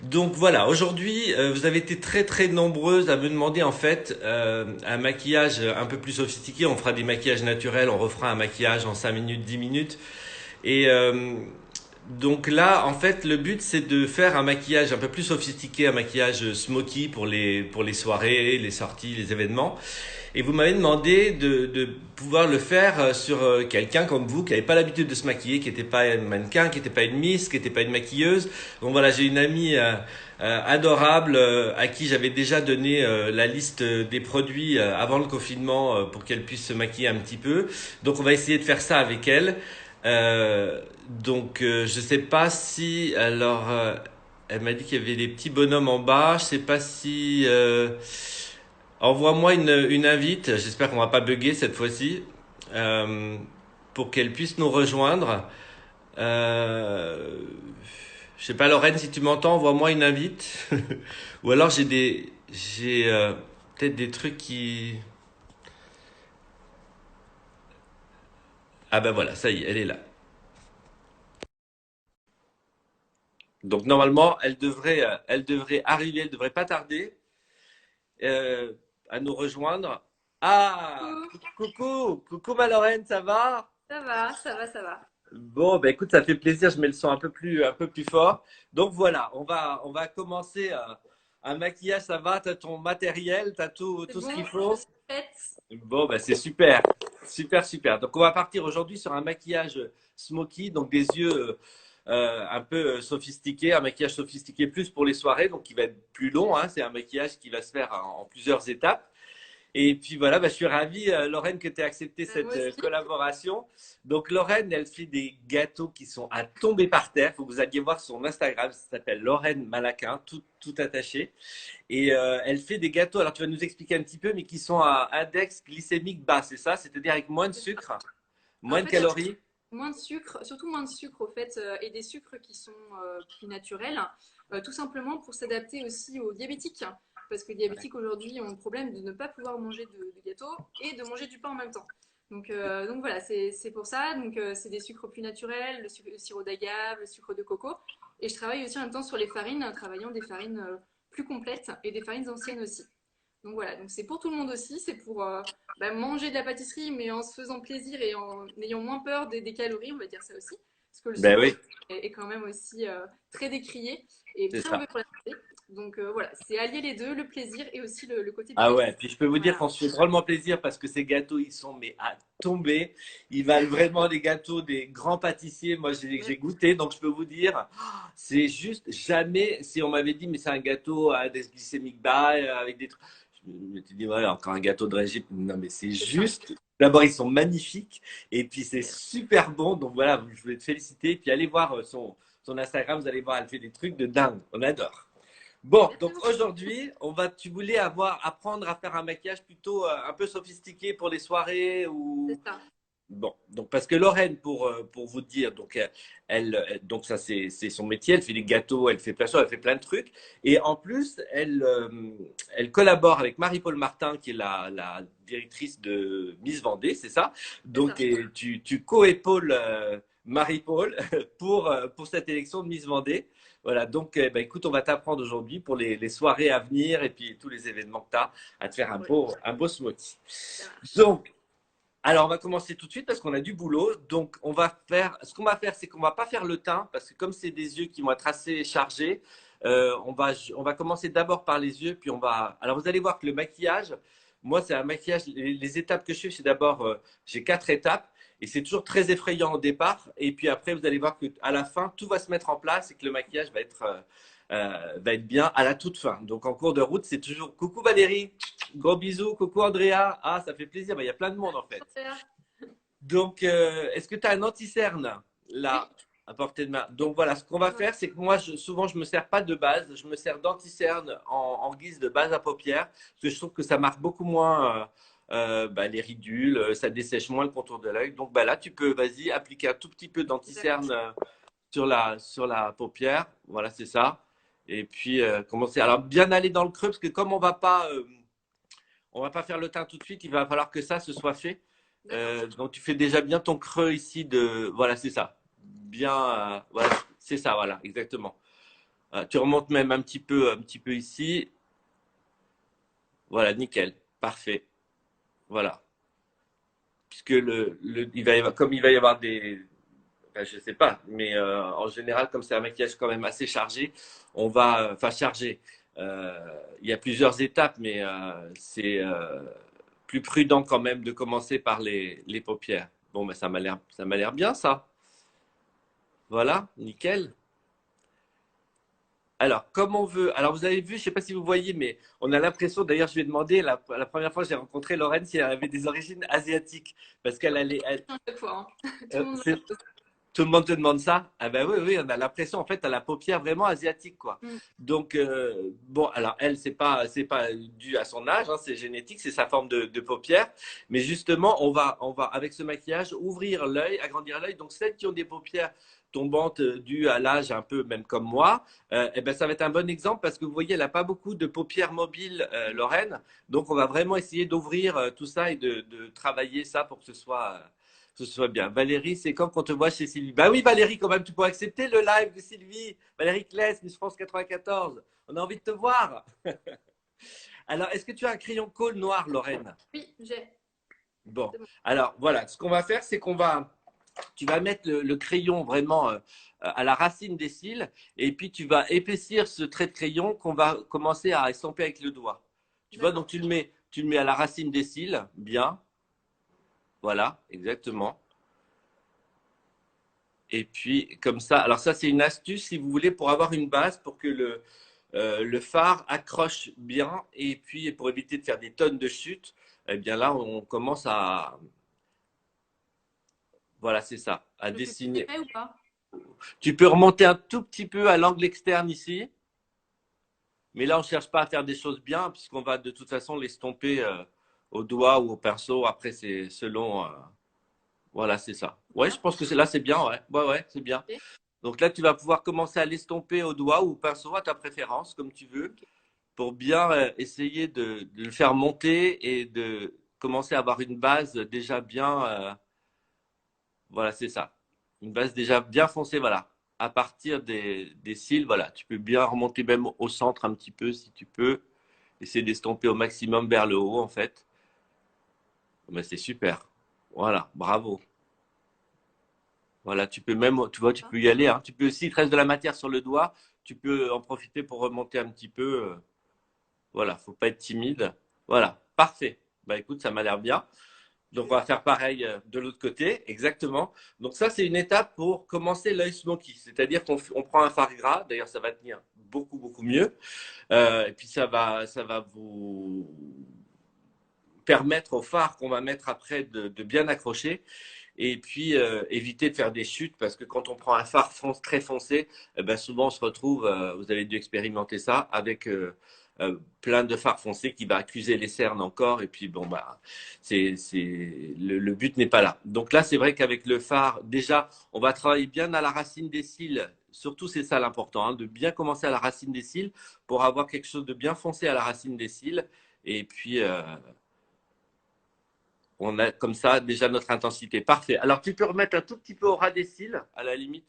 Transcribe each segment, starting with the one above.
Donc voilà, aujourd'hui, vous avez été très très nombreuses à me demander en fait un maquillage un peu plus sophistiqué. On fera des maquillages naturels, on refera un maquillage en 5 minutes, 10 minutes. Et donc là, en fait, le but c'est de faire un maquillage un peu plus sophistiqué, un maquillage smoky pour les soirées, les sorties, les événements. Et vous m'avez demandé de pouvoir le faire sur quelqu'un comme vous qui n'avait pas l'habitude de se maquiller, qui n'était pas un mannequin, qui n'était pas une miss, qui n'était pas une maquilleuse. Donc voilà, j'ai une amie adorable à qui j'avais déjà donné la liste des produits avant le confinement pour qu'elle puisse se maquiller un petit peu. Donc on va essayer de faire ça avec elle. Je sais pas si elle m'a dit qu'il y avait des petits bonhommes en bas. Je sais pas si envoie-moi une invite. J'espère qu'on va pas bugger cette fois-ci euh, pour qu'elle puisse nous rejoindre. Euh, je sais pas, Lorraine, si tu m'entends, envoie-moi une invite. Ou alors j'ai peut-être des trucs qui. Ah ben voilà, ça y est, elle est là. Donc normalement, elle devrait arriver, elle devrait pas tarder euh, à nous rejoindre. Ah, Coucou, coucou ma Lorraine, ça va? ça va, ça va, ça va. Bon, ben écoute, ça fait plaisir. Je mets le son un peu plus fort. Donc voilà, on va commencer un maquillage. Ça va? T'as ton matériel, t'as C'est tout ce bon, qu'il je faut. suis prête. Bon, ben c'est super, super, super. Donc on va partir aujourd'hui sur un maquillage smoky, donc des yeux un peu sophistiqués, un maquillage sophistiqué plus pour les soirées, donc qui va être plus long. Hein. C'est un maquillage qui va se faire en plusieurs étapes. Et puis voilà, bah, je suis ravi, Lorraine, que tu aies accepté cette Moi aussi. collaboration. Donc Lorraine, elle fait des gâteaux qui sont à tomber par terre. Il faut que vous alliez voir son Instagram, ça s'appelle Lorraine Malaquin, tout attaché. Et elle fait des gâteaux, alors tu vas nous expliquer un petit peu, mais qui sont à index glycémique bas, c'est ça? C'est-à-dire avec moins de sucre, En moins de fait, calories? moins de sucre, surtout moins de sucre au fait, et des sucres qui sont plus naturels, tout simplement pour s'adapter aussi aux diabétiques. Parce que les diabétiques aujourd'hui ont le problème de ne pas pouvoir manger de gâteaux et de manger du pain en même temps. Donc voilà, c'est pour ça. C'est des sucres plus naturels, le sirop d'agave, le sucre de coco. Et je travaille aussi en même temps sur les farines, travaillant des farines plus complètes et des farines anciennes aussi. Donc voilà, donc c'est pour tout le monde aussi, c'est pour manger de la pâtisserie mais en se faisant plaisir et en ayant moins peur des calories, on va dire ça aussi. Parce que le Ben sucre oui, est quand même aussi très décrié et c'est très ça. mauvais pour la santé. Voilà, c'est allier les deux, le plaisir et aussi le côté Ah bien-être. ouais, puis je peux vous dire Voilà. qu'on se fait drôlement plaisir parce que ces gâteaux, ils sont mais à tomber. Ils valent vraiment les gâteaux des grands pâtissiers. Moi, Ouais. j'ai goûté, donc je peux vous dire, c'est juste jamais, si on m'avait dit, mais c'est un gâteau à des glycémiques bas, avec des trucs. Je me suis dit, voilà, encore un gâteau de régime. Non, mais c'est C'est ça. juste. D'abord, ils sont magnifiques et puis c'est Ouais. super bon. Donc voilà, je voulais te féliciter. Et puis allez voir son Instagram, vous allez voir, elle fait des trucs de dingue. On adore. Bon, donc Exactement. aujourd'hui, tu voulais apprendre à faire un maquillage plutôt un peu sophistiqué pour les soirées C'est ou ça. bon, donc parce que Lorraine, pour vous dire, donc ça c'est son métier, elle fait des gâteaux, elle fait plein de choses, elle fait plein de trucs, et en plus elle collabore avec Marie-Paul Martin qui est la directrice de Miss Vendée, c'est ça? C'est Donc ça. tu co-épaules Marie-Paul pour cette élection de Miss Vendée. Voilà, donc bah, écoute, on va t'apprendre aujourd'hui pour les soirées à venir et puis tous les événements que tu as à te faire Ouais, un beau smoothie. ça marche. Donc, alors, on va commencer tout de suite parce qu'on a du boulot. Donc, ce qu'on va faire, c'est qu'on va pas faire le teint parce que comme c'est des yeux qui vont être assez chargés, on va commencer d'abord par les yeux, puis alors vous allez voir que le maquillage, moi, c'est un maquillage. Les étapes que je fais, c'est d'abord, j'ai 4 étapes et c'est toujours très effrayant au départ. Et puis après, vous allez voir que à la fin, tout va se mettre en place et que le maquillage va être bien à la toute fin. Donc, en cours de route, c'est toujours coucou Valérie. Gros bisous, coucou Andrea. Ah, ça fait plaisir. Il y a plein de monde en fait. Super. Donc, est-ce que tu as un anti-cerne Oui. là à portée de main? Donc voilà, ce qu'on va Ouais. faire, c'est que moi, souvent, je me sers pas de base, je me sers d'anti-cerne en guise de base à paupières, parce que je trouve que ça marque beaucoup moins bah, les ridules, ça dessèche moins le contour de l'œil. Donc bah, là, tu peux, vas-y, appliquer un tout petit peu D'accord. d'anti-cerne sur la paupière. Voilà, c'est ça. Et puis commencer. Alors bien aller dans le creux, parce que comme on va pas faire le teint tout de suite, il va falloir que ça se soit fait. D'accord. Donc tu fais déjà bien ton creux ici de, voilà, c'est ça. Bien, voilà, c'est ça, voilà, exactement. Tu remontes même un petit peu ici. Voilà, nickel, parfait. Voilà. Puisque comme il va y avoir des, enfin, je sais pas, mais en général, comme c'est un maquillage quand même assez chargé, on va, enfin chargé. Il y a plusieurs étapes, mais c'est plus prudent quand même de commencer par les paupières. Bon, ben ça m'a l'air bien ça. Voilà, nickel. Alors, comme on veut, alors vous avez vu, je sais pas si vous voyez, mais on a l'impression, d'ailleurs, je lui ai demandé la première fois que j'ai rencontré Lorraine si elle avait des origines asiatiques, parce qu'elle allait, À chaque fois, hein. Tout le euh, monde me c'est- le pose. tout le monde te demande ça. Ah ben oui, oui, on a l'impression, en fait, tu as la paupière vraiment asiatique, quoi. Mm. Donc, bon, alors elle, c'est pas dû à son âge, hein, c'est génétique, c'est sa forme de paupière. Mais justement, on va, avec ce maquillage, ouvrir l'œil, agrandir l'œil. Donc, celles qui ont des paupières tombantes dues à l'âge, un peu même comme moi, eh ben, ça va être un bon exemple parce que vous voyez, elle n'a pas beaucoup de paupières mobiles, Lorraine. Donc, on va vraiment essayer d'ouvrir tout ça et de travailler ça pour que ce soit bien. Valérie, c'est comme quand on te voit chez Sylvie. Bah oui, Valérie, quand même, tu peux accepter le live de Sylvie. Valérie Kless, Miss France 94. On a envie de te voir. Alors, est-ce que tu as un crayon colle noir, Lorraine? Oui, j'ai. Bon. C'est bon. Alors, voilà. Ce qu'on va faire, c'est tu vas mettre le crayon vraiment à la racine des cils et puis tu vas épaissir ce trait de crayon qu'on va commencer à estomper avec le doigt. Tu vois, donc D'accord. tu le mets à la racine des cils, bien. Voilà, exactement. Et puis, comme ça, alors ça, c'est une astuce, si vous voulez, pour avoir une base, pour que le phare accroche bien. Et puis, pour éviter de faire des tonnes de chutes, eh bien là, on commence à, voilà, c'est ça, à Je fais plus dessiner. épais ou pas? Tu peux remonter un tout petit peu à l'angle externe ici. Mais là, on ne cherche pas à faire des choses bien, puisqu'on va de toute façon l'estomper au doigt ou au pinceau. Après, c'est selon. Voilà, c'est ça. Ouais, je Voilà. pense que là, c'est bien. Ouais, ouais, ouais, c'est bien. Ok. Donc là, tu vas pouvoir commencer à l'estomper au doigt ou au pinceau à ta préférence, comme tu veux, Ok. pour bien essayer de le faire monter et de commencer à avoir une base déjà bien. Voilà, c'est ça. Une base déjà bien foncée, voilà. À partir des cils, voilà. Tu peux bien remonter même au centre un petit peu si tu peux. Essayer d'estomper au maximum vers le haut, en fait. Mais c'est super. Voilà, bravo. Voilà, tu peux même, tu vois, tu Ah, peux y aller, hein. Tu peux, s'il te reste de la matière sur le doigt, tu peux en profiter pour remonter un petit peu. Voilà, faut pas être timide. Voilà, parfait. Bah écoute, ça m'a l'air bien. Donc on va faire pareil de l'autre côté, exactement. Donc ça, c'est une étape pour commencer l'œil smoky. C'est-à-dire qu'on prend un fard gras, d'ailleurs ça va tenir beaucoup, beaucoup mieux. Et puis ça va vous permettre au phare qu'on va mettre après de bien accrocher et puis éviter de faire des chutes parce que quand on prend un phare très foncé, ben souvent on se retrouve, vous avez dû expérimenter ça, avec plein de fards foncés qui va accuser les cernes encore et puis bon bah le but n'est pas là. Donc là c'est vrai qu'avec le phare déjà on va travailler bien à la racine des cils. Surtout c'est ça l'important, hein, de bien commencer à la racine des cils pour avoir quelque chose de bien foncé à la racine des cils et puis on a comme ça déjà notre intensité. Parfait. Alors tu peux remettre un tout petit peu au ras des cils, à la limite,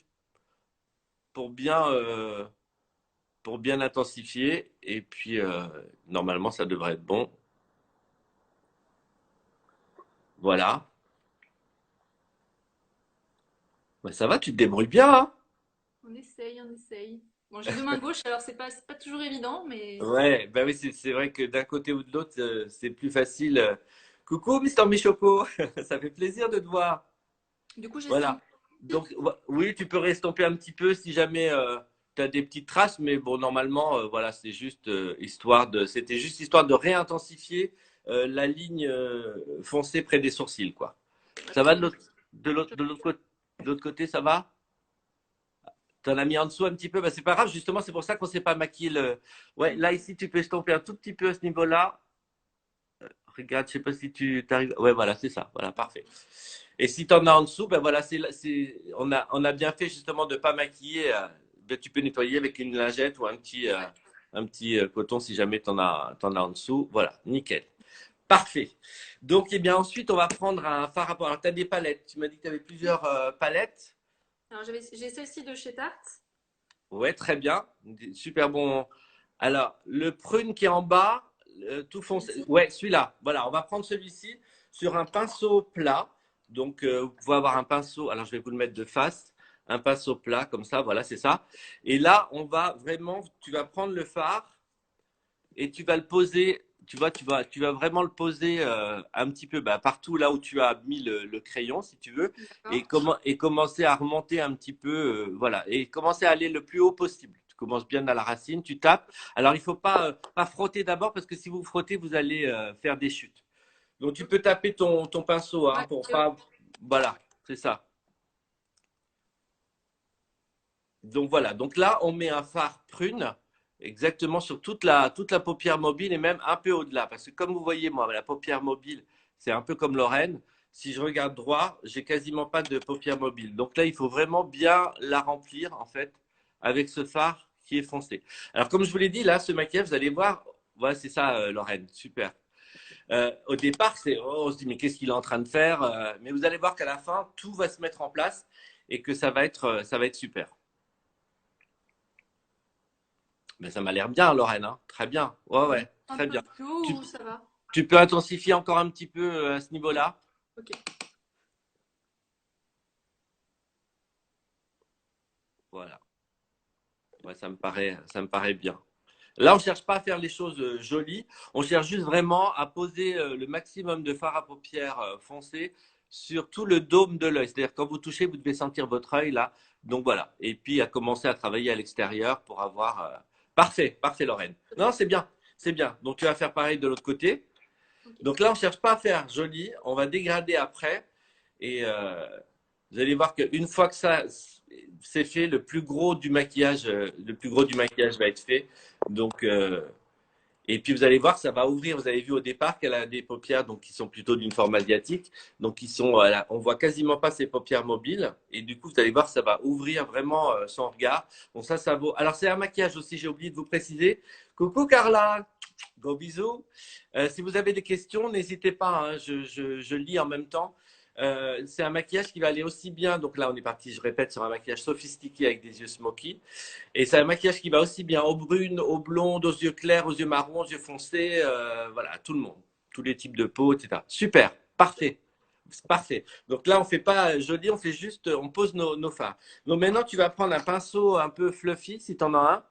pour bien, euh, pour bien intensifier. Et puis normalement ça devrait être bon. Voilà. Ben, ça va, tu te débrouilles bien, hein? on essaye, on essaye. Bon, j'ai deux mains gauches, alors c'est pas toujours évident, mais Ouais, ben oui, c'est vrai que d'un côté ou de l'autre, c'est plus facile. Coucou, Mister Michoco, ça fait plaisir de te voir. du coup Voilà. j'estompe. Donc, oui, tu peux restomper un petit peu si jamais tu as des petites traces, mais bon, normalement, voilà, c'est juste c'était juste histoire de réintensifier la ligne foncée près des sourcils, quoi. Bah, Ça très va bien. de l'autre côté, ça va? T'en as mis en dessous un petit peu, bah, c'est pas grave, justement, c'est pour ça qu'on s'est pas maquillé le. Ouais, là, ici, tu peux estomper un tout petit peu à ce niveau-là. Regarde, je sais pas si tu t'arrives. Ouais, voilà, c'est ça. Voilà, parfait. Et si tu en as en dessous, ben voilà, on a bien fait justement de ne pas maquiller. Ben, tu peux nettoyer avec une lingette ou Ouais. un petit coton si jamais t'en as en dessous. Voilà, nickel. Parfait. Donc, eh bien, ensuite, on va prendre un fard à. Alors, tu as des palettes. Tu m'as dit que tu avais Oui. plusieurs palettes. Alors j'ai celle-ci de chez Tarte. Ouais, très bien. Super bon. Alors, le prune qui est en bas, tout foncé. Celui-ci. Ouais, celui-là. Voilà, on va prendre celui-ci sur un pinceau plat. Donc, vous pouvez avoir un pinceau. Alors, je vais vous le mettre de face. Un pinceau plat, comme ça. Voilà, c'est ça. Et là, on va vraiment. Tu vas prendre le fard et tu vas le poser. Tu vois, tu vas vraiment le poser un petit peu bah, partout là où tu as mis le crayon, si tu veux, D'accord. et commencer à remonter un petit peu, voilà, et commencer à aller le plus haut possible. Tu commences bien à la racine, tu tapes. Alors, il faut pas frotter d'abord parce que si vous frottez, vous allez faire des chutes. Donc, tu peux taper ton pinceau hein, Ouais, pour c'est bon. pas. Voilà, c'est ça. Donc voilà, donc là, on met un fard prune exactement sur toute la paupière mobile et même un peu au-delà. Parce que comme vous voyez, moi, la paupière mobile, c'est un peu comme Lorraine. Si je regarde droit, j'ai quasiment pas de paupière mobile. Donc là, il faut vraiment bien la remplir, en fait, avec ce fard qui est foncé. Alors, comme je vous l'ai dit, là, ce maquillage, vous allez voir, voilà, c'est ça, Lorraine, super. Au départ, on se dit, mais qu'est-ce qu'il est en train de faire? Mais vous allez voir qu'à la fin, tout va se mettre en place et que ça va être super. Mais ça m'a l'air bien, Lorraine, hein. Très bien. Ouais, Vous voulez ouais, un très peu bien. plus haut Tu, ou ça va? tu peux intensifier encore un petit peu à ce niveau-là. Ok. Voilà. Ouais, ça me paraît bien. Là, on ne cherche pas à faire les choses jolies. On cherche juste vraiment à poser le maximum de fard à paupières foncé sur tout le dôme de l'œil. C'est-à-dire, quand vous touchez, vous devez sentir votre œil là. Donc voilà. Et puis, à commencer à travailler à l'extérieur pour avoir. Parfait, parfait, Lorraine. Non, c'est bien. C'est bien. Donc, tu vas faire pareil de l'autre côté. Ok. Donc là, on ne cherche pas à faire joli, on va dégrader après. Et vous allez voir qu'une fois que ça c'est fait, le plus gros du maquillage va être fait. Donc, et puis vous allez voir, ça va ouvrir. Vous avez vu au départ qu'elle a des paupières donc, qui sont plutôt d'une forme asiatique. Donc, on voit quasiment pas ses paupières mobiles. Et du coup, vous allez voir, ça va ouvrir vraiment son regard. Donc ça vaut. Alors, c'est un maquillage aussi, j'ai oublié de vous préciser. Coucou Carla, gros bisous. Si vous avez des questions, n'hésitez pas, hein, je lis en même temps. C'est un maquillage qui va aller aussi bien. Donc là, on est parti, je répète, sur un maquillage sophistiqué avec des yeux smoky. Et c'est un maquillage qui va aussi bien aux brunes, aux blondes, aux yeux clairs, aux yeux marrons, aux yeux foncés. Voilà, tout le monde. Tous les types de peau, etc. Super, parfait. C'est parfait. Donc là, on fait pas joli, on fait juste, on pose nos fards. Donc maintenant, tu vas prendre un pinceau un peu fluffy, si tu en as un.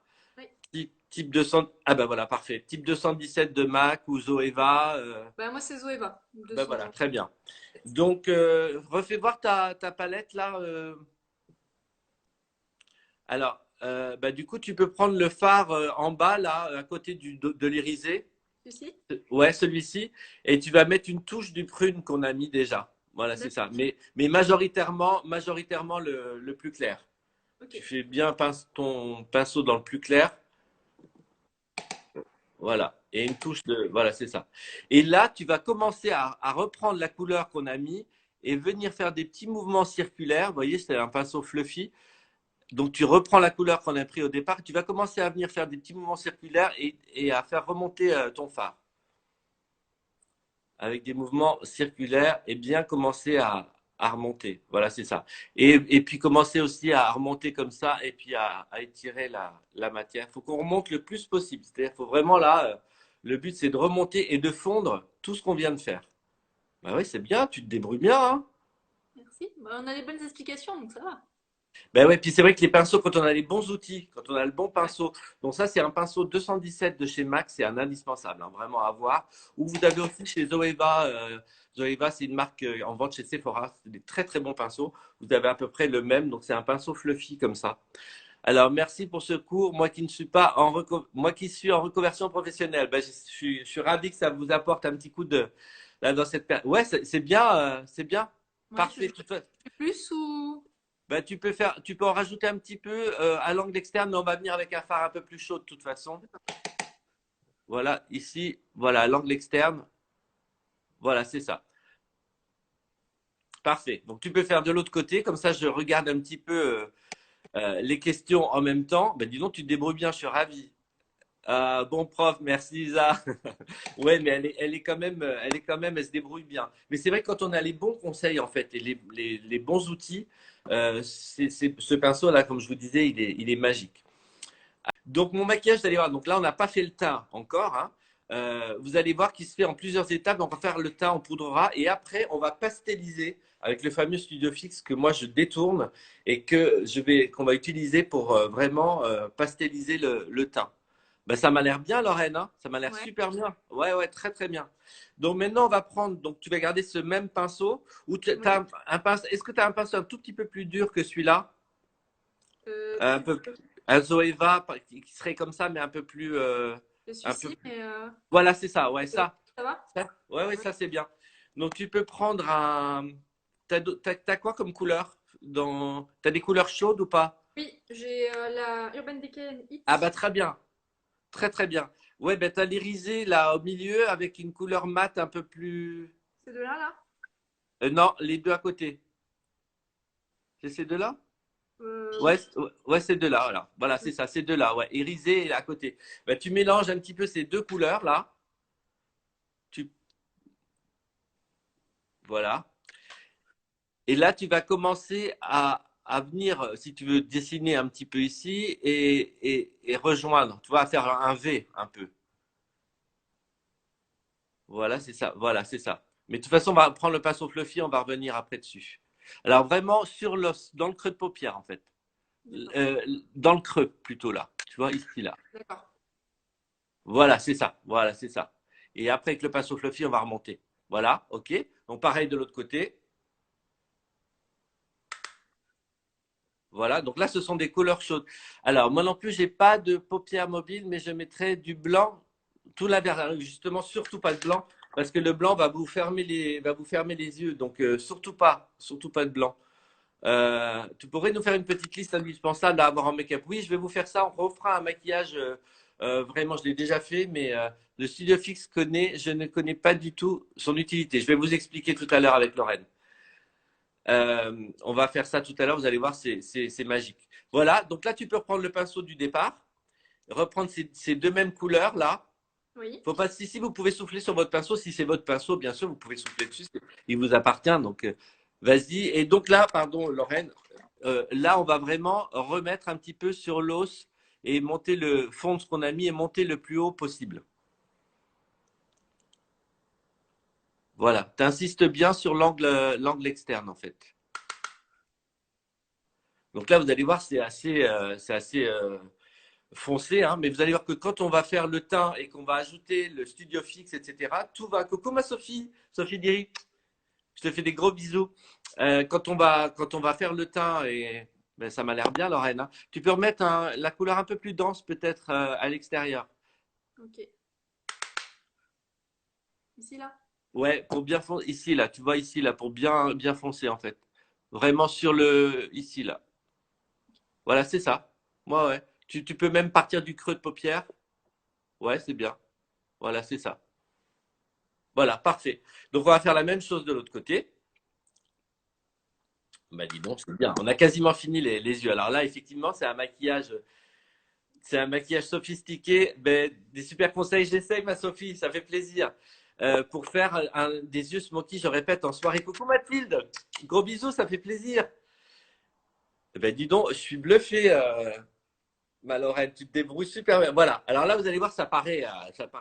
Oui. Type 200, ah ben voilà, parfait. Type 217 de MAC ou Zoeva. Bah, moi, c'est Zoeva. Ben voilà, 200. très bien. Donc, refais voir ta palette là. Alors, bah, du coup, tu peux prendre le fard en bas là, à côté de l'irisé. Celui-ci? Ouais, celui-ci. Et tu vas mettre une touche du prune qu'on a mis déjà. Voilà, c'est D'accord. ça. Mais majoritairement le plus clair. Ok. Tu fais bien ton pinceau dans le plus clair. Voilà. Et une touche de. Voilà, c'est ça. Et là, tu vas commencer à reprendre la couleur qu'on a mis et venir faire des petits mouvements circulaires. Vous voyez, c'est un pinceau fluffy. Donc, tu reprends la couleur qu'on a pris au départ. Tu vas commencer à venir faire des petits mouvements circulaires et à faire remonter ton fard avec des mouvements circulaires et bien commencer à remonter. Voilà, c'est ça. Et puis commencer aussi à remonter comme ça et puis à étirer la matière. Il faut qu'on remonte le plus possible. C'est-à-dire qu'il faut vraiment là, le but c'est de remonter et de fondre tout ce qu'on vient de faire. Bah oui, c'est bien, tu te débrouilles bien, hein. Merci. Bah, on a des bonnes explications, donc ça va. Ben ouais, puis c'est vrai que les pinceaux, quand on a les bons outils, quand on a le bon Ouais. pinceau, donc ça c'est un pinceau 217 de chez Max, c'est un indispensable, hein, vraiment à avoir. Ou vous avez aussi chez Zoeva, Zoeva c'est une marque en vente chez Sephora, c'est des très très bons pinceaux. Vous avez à peu près le même, donc c'est un pinceau fluffy comme ça. Alors merci pour ce cours, moi qui ne suis pas moi qui suis en reconversion professionnelle, ben, je suis ravi que ça vous apporte un petit coup de là dans cette période. Ouais, c'est bien, c'est bien, Ouais, je parfait. veux plus ou. Bah, tu peux en rajouter un petit peu à l'angle externe, mais on va venir avec un fard un peu plus chaud de toute façon. Voilà, ici, voilà, à l'angle externe. Voilà, c'est ça. Parfait. Donc, tu peux faire de l'autre côté, comme ça, je regarde un petit peu les questions en même temps. Ben, dis donc, tu te débrouilles bien, je suis ravi. Bon prof, merci Lisa. Ouais, mais elle se débrouille bien. Mais c'est vrai que quand on a les bons conseils en fait et les bons outils, ce pinceau là, comme je vous disais, il est magique. Donc, mon maquillage, vous allez voir, donc là, on n'a pas fait le teint encore, hein. Vous allez voir qu'il se fait en plusieurs étapes. On va faire le teint, on poudrera et après, on va pastelliser avec le fameux Studio Fix que moi, je détourne et qu'on va utiliser pour vraiment pastelliser le teint. Ben, ça m'a l'air bien, Lorraine, hein, ça m'a l'air Ouais. super bien. Ouais, ouais, très, très bien. Donc, maintenant, on va prendre, donc tu vas garder ce même pinceau ou tu Oui. as un pinceau, est-ce que tu as un pinceau un tout petit peu plus dur que celui-là? Un Tu peu peux. un Zoeva qui serait comme ça, mais Je suis un peu ci, plus. mais Voilà, c'est ça. Ouais, ok. Ça va? Ouais, ouais, Oui. ça c'est bien. Donc tu peux prendre un. T'as quoi comme couleur T'as des couleurs chaudes ou pas? Oui, j'ai la Urban Decay Ah bah Hit. très bien, très très bien. Ouais, ben t'as l'irisé là au milieu avec une couleur mate un peu plus. Ces deux-là, là? Non, les deux à côté. C'est ces deux-là? Ouais, Oui. ouais, ces deux-là. Voilà, c'est Oui. ça, ces deux-là. Ouais, irisé et à côté. Ben, tu mélanges un petit peu ces deux couleurs là. Tu Voilà. Et là, tu vas commencer à venir, si tu veux, dessiner un petit peu ici et rejoindre. Tu vas faire un V un peu. Voilà, c'est ça. Voilà, c'est ça. Mais de toute façon, on va prendre le pinceau fluffy, on va revenir après dessus. Alors vraiment sur l'os, dans le creux de paupière en fait. D'accord. Euh, Dans le creux plutôt là. Tu vois, ici là. D'accord. Voilà, c'est ça. Voilà, c'est ça. Et après, avec le pinceau fluffy, on va remonter. Voilà, ok. Donc pareil de l'autre côté. Voilà, donc là, ce sont des couleurs chaudes. Alors, moi non plus, j'ai pas de paupières mobiles, mais je mettrai du blanc, tout l'inverse. Justement, surtout pas de blanc, parce que le blanc va vous fermer les yeux. Donc, surtout pas de blanc. Tu pourrais nous faire une petite liste indispensable à avoir en make-up? Oui, je vais vous faire ça. On refera un maquillage. Vraiment, je l'ai déjà fait, mais le Studio Fix je ne connais pas du tout son utilité. Je vais vous expliquer tout à l'heure avec Lorraine. On va faire ça tout à l'heure, vous allez voir, c'est magique. Voilà, donc là, tu peux reprendre le pinceau du départ, reprendre ces deux mêmes couleurs là. Oui. Faut pas, si vous pouvez souffler sur votre pinceau, si c'est votre pinceau, bien sûr, vous pouvez souffler dessus, il vous appartient. Donc, vas-y. Et donc là, pardon, Lorraine, là, on va vraiment remettre un petit peu sur l'os et monter le fond de ce qu'on a mis et monter le plus haut possible. Voilà, tu insistes bien sur l'angle externe en fait. Donc là, vous allez voir, c'est assez foncé, hein, mais vous allez voir que quand on va faire le teint et qu'on va ajouter le Studio Fix, etc., tout va. Coucou ma Sophie, Sophie Diri, je te fais des gros bisous. Quand on va faire le teint et ben, ça m'a l'air bien, Lorraine, hein. Tu peux remettre la couleur un peu plus dense peut-être à l'extérieur. Ok. Ici, là? Ouais, pour bien foncer ici là, tu vois ici là pour bien foncer en fait. Vraiment ici là. Voilà, c'est ça. Ouais, ouais. Tu peux même partir du creux de paupière. Ouais, c'est bien. Voilà, c'est ça. Voilà, parfait. Donc, on va faire la même chose de l'autre côté. Bah, dis donc, c'est bien. On a quasiment fini les yeux. Alors là, effectivement, c'est un maquillage sophistiqué. Ben, des super conseils, j'essaye, ma Sophie, ça fait plaisir. Pour faire des yeux smoky, je répète, en soirée. Coucou Mathilde, gros bisous, ça fait plaisir. Ben, dis donc, je suis bluffé, ma Lorraine, tu te débrouilles super bien. Voilà. Alors là, vous allez voir, ça paraît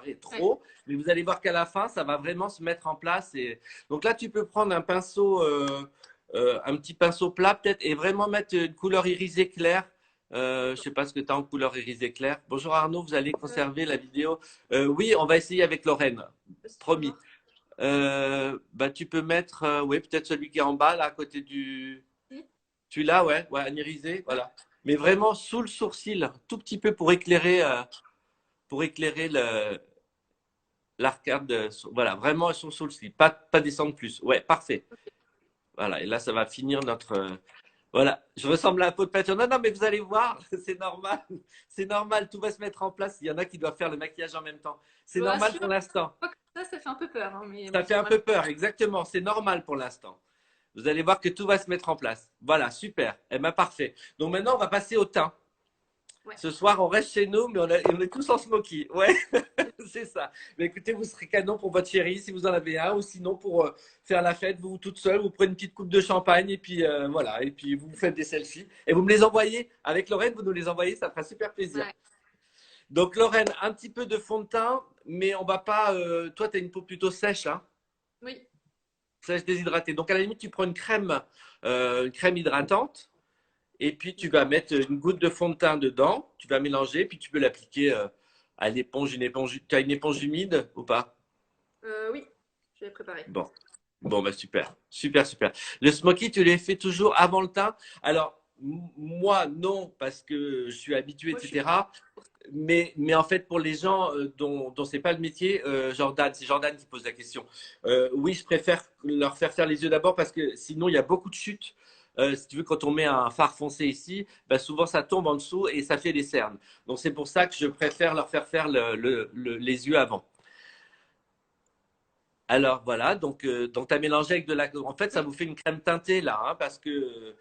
Ouais. trop, mais vous allez voir qu'à la fin, ça va vraiment se mettre en place. Et... Donc là, tu peux prendre un petit pinceau plat peut-être, et vraiment mettre une couleur irisée claire. Je ne sais pas ce que tu as en couleur irisée claire. Bonjour Arnaud, vous allez conserver la Oui. vidéo. Oui, on va essayer avec Lorraine, Si tu veux promis. voir. Bah, tu peux mettre, oui, peut-être celui qui est en bas, là, à côté du, Si. celui-là, ouais, ouais, un irisé, Ouais. voilà. Mais vraiment sous le sourcil, tout petit peu pour éclairer l'arcade. Voilà, vraiment sous le sourcil, pas descendre plus. Ouais, parfait. Voilà, et là, ça va finir notre. Voilà, je ressemble à un pot de peinture. Non, non, mais vous allez voir, c'est normal. C'est normal, tout va se mettre en place. Il y en a qui doivent faire le maquillage en même temps. Je C'est vous normal rassure, pour l'instant. pas que ça fait un peu peur, hein, mais Ça bon, fait un peu voilà. peur, exactement. C'est normal pour l'instant. Vous allez voir que tout va se mettre en place. Voilà, super. Eh bien, parfait. Donc maintenant, on va passer au teint. Ouais. Ce soir, on reste chez nous, mais on est tous en smoky. Ouais, c'est ça. Mais écoutez, vous serez canon pour votre chérie si vous en avez un, ou sinon pour faire la fête, vous toute seule, vous prenez une petite coupe de champagne et puis voilà, et puis vous faites des selfies et vous me les envoyez avec Lorraine, vous nous les envoyez, ça fera super plaisir. Ouais. Donc, Lorraine, un petit peu de fond de teint, mais on va pas. Toi, tu as une peau plutôt sèche, hein, Oui, sèche déshydratée. Donc, à la limite, tu prends une crème hydratante, et puis tu vas d'accord. mettre une goutte de fond de teint dedans. Tu vas mélanger, puis tu peux l'appliquer à l'éponge. Une éponge. Tu as une éponge humide ou pas? Oui, je l'ai préparé. Bon. Bon, bah super, super, super. Le smoky, tu les fais toujours avant le teint. Alors, moi, non, parce que je suis habitué, Moi, je suis. etc. Mais en fait, pour les gens dont c'est pas le métier, Jordan, c'est Jordan qui pose la question. Oui, je préfère leur faire faire les yeux d'abord parce que sinon, il y a beaucoup de chutes. Si tu veux, quand on met un fard foncé ici, bah souvent ça tombe en dessous et ça fait des cernes. Donc c'est pour ça que je préfère leur faire faire les yeux avant. Alors voilà, donc tu as mélangé avec de la. En fait, ça Oui, vous fait une crème teintée là, hein, parce que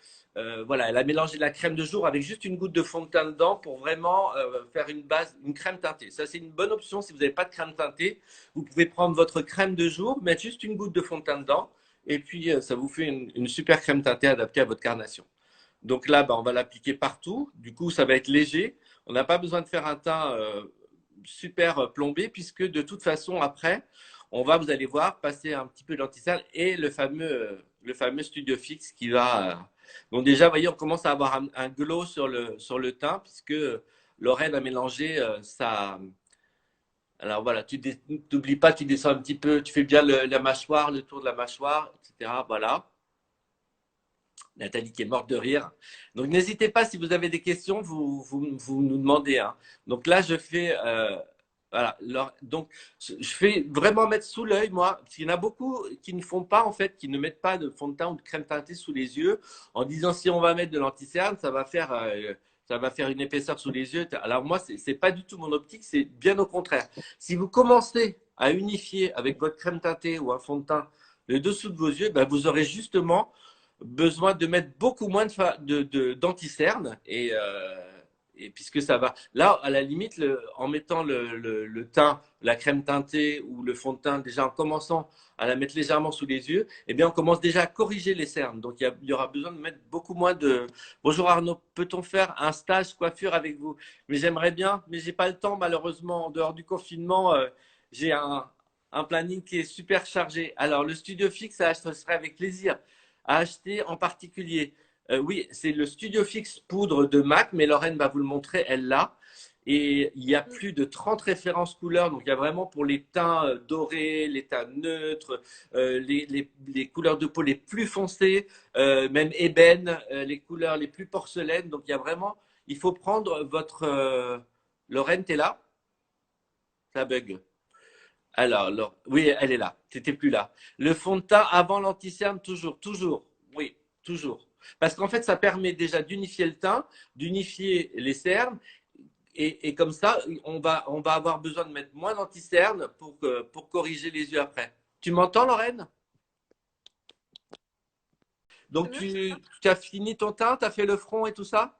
voilà, elle a mélangé la crème de jour avec juste une goutte de fond de teint dedans pour vraiment faire une base, une crème teintée. Ça, c'est une bonne option si vous n'avez pas de crème teintée. Vous pouvez prendre votre crème de jour, mettre juste une goutte de fond de teint dedans, et puis ça vous fait une super crème teintée adaptée à votre carnation. Donc là, bah, on va l'appliquer partout. Du coup, ça va être léger. On n'a pas besoin de faire un teint super plombé, puisque de toute façon, après, on va, vous allez voir, passer un petit peu d'anti-cerne et le fameux Studio Fix qui va. Donc déjà, vous voyez, on commence à avoir un glow sur le teint, puisque Lorraine a mélangé ça. Alors voilà, tu n'oublies pas, tu descends un petit peu, tu fais bien la mâchoire, le tour de la mâchoire, etc. Voilà. Nathalie qui est morte de rire. Donc n'hésitez pas, si vous avez des questions, vous nous demandez, hein. Donc là, je fais, voilà, donc je fais vraiment mettre sous l'œil, moi, parce qu'il y en a beaucoup qui ne font pas, en fait, qui ne mettent pas de fond de teint ou de crème teintée sous les yeux, en disant si on va mettre de l'anti-cerne, ça va faire une épaisseur sous les yeux. Alors moi, c'est pas du tout mon optique, c'est bien au contraire. Si vous commencez à unifier avec votre crème teintée ou un fond de teint le dessous de vos yeux, ben, vous aurez justement besoin de mettre beaucoup moins d'anti-cerne et puisque ça va. Là, à la limite, en mettant le teint, la crème teintée ou le fond de teint, déjà en commençant à la mettre légèrement sous les yeux, eh bien, on commence déjà à corriger les cernes. Donc, il y aura besoin de mettre beaucoup moins de. Bonjour Arnaud, peut-on faire un stage coiffure avec vous? Mais j'aimerais bien, mais j'ai pas le temps, malheureusement. En dehors du confinement, j'ai un planning qui est super chargé. Alors, le studio fixe, ça, ce serait avec plaisir à acheter en particulier. Oui, c'est le Studio Fix poudre de MAC, mais Lorraine va vous le montrer, elle l'a. Et il y a plus de 30 références couleurs, donc il y a vraiment pour les teints dorés, les teints neutres, les couleurs de peau les plus foncées, même ébène, les couleurs les plus porcelaines. Donc il y a vraiment, il faut prendre votre. Lorraine, t'es là? Ça bug. Alors, oui, elle est là. Tu n'étais plus là. Le fond de teint avant l'anti-cerne, toujours, toujours. Oui, toujours. Parce qu'en fait, ça permet déjà d'unifier le teint, d'unifier les cernes. Et comme ça, on va avoir besoin de mettre moins d'anti-cerne pour corriger les yeux après. Tu m'entends, Lorraine? c'est Donc, mieux? tu as fini ton teint, tu as fait le front et tout ça?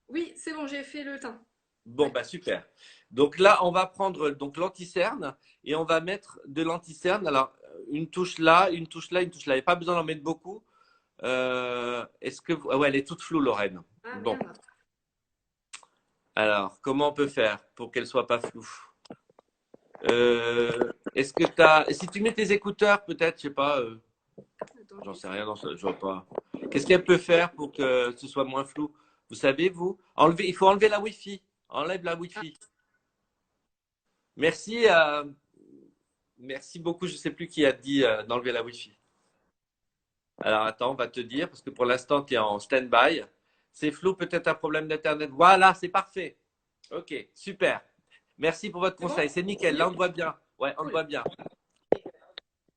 Oui, c'est bon, j'ai fait le teint. Bon, Ouais. bah super. Donc là, on va prendre donc l'anti-cerne et on va mettre de l'anti-cerne. Alors, une touche là, une touche là, une touche là. Il n'y a pas besoin d'en mettre beaucoup. Est-ce que ah ouais, elle est toute floue, Lorraine. Ah Bon, merde. alors comment on peut faire pour qu'elle soit pas floue? Est-ce que t'as, si tu mets tes écouteurs, peut-être, je sais pas, Attends, je j'en vais sais essayer. rien, je vois pas. Qu'est-ce qu'elle peut faire pour que ce soit moins flou? Vous savez, vous? Enlever, il faut enlever la Wi-Fi. Enlève la Ah, Wi-Fi. Merci, merci beaucoup. Je sais plus qui a dit d'enlever la Wi-Fi. Alors attends, on va te dire, parce que pour l'instant, tu es en stand-by. C'est flou, peut-être un problème d'Internet. Voilà, c'est parfait. Ok, super. Merci pour votre c'est bon? conseil. C'est C'est nickel. mieux? Là, on te voit bien. Ouais, on te Cool. voit bien. Hop.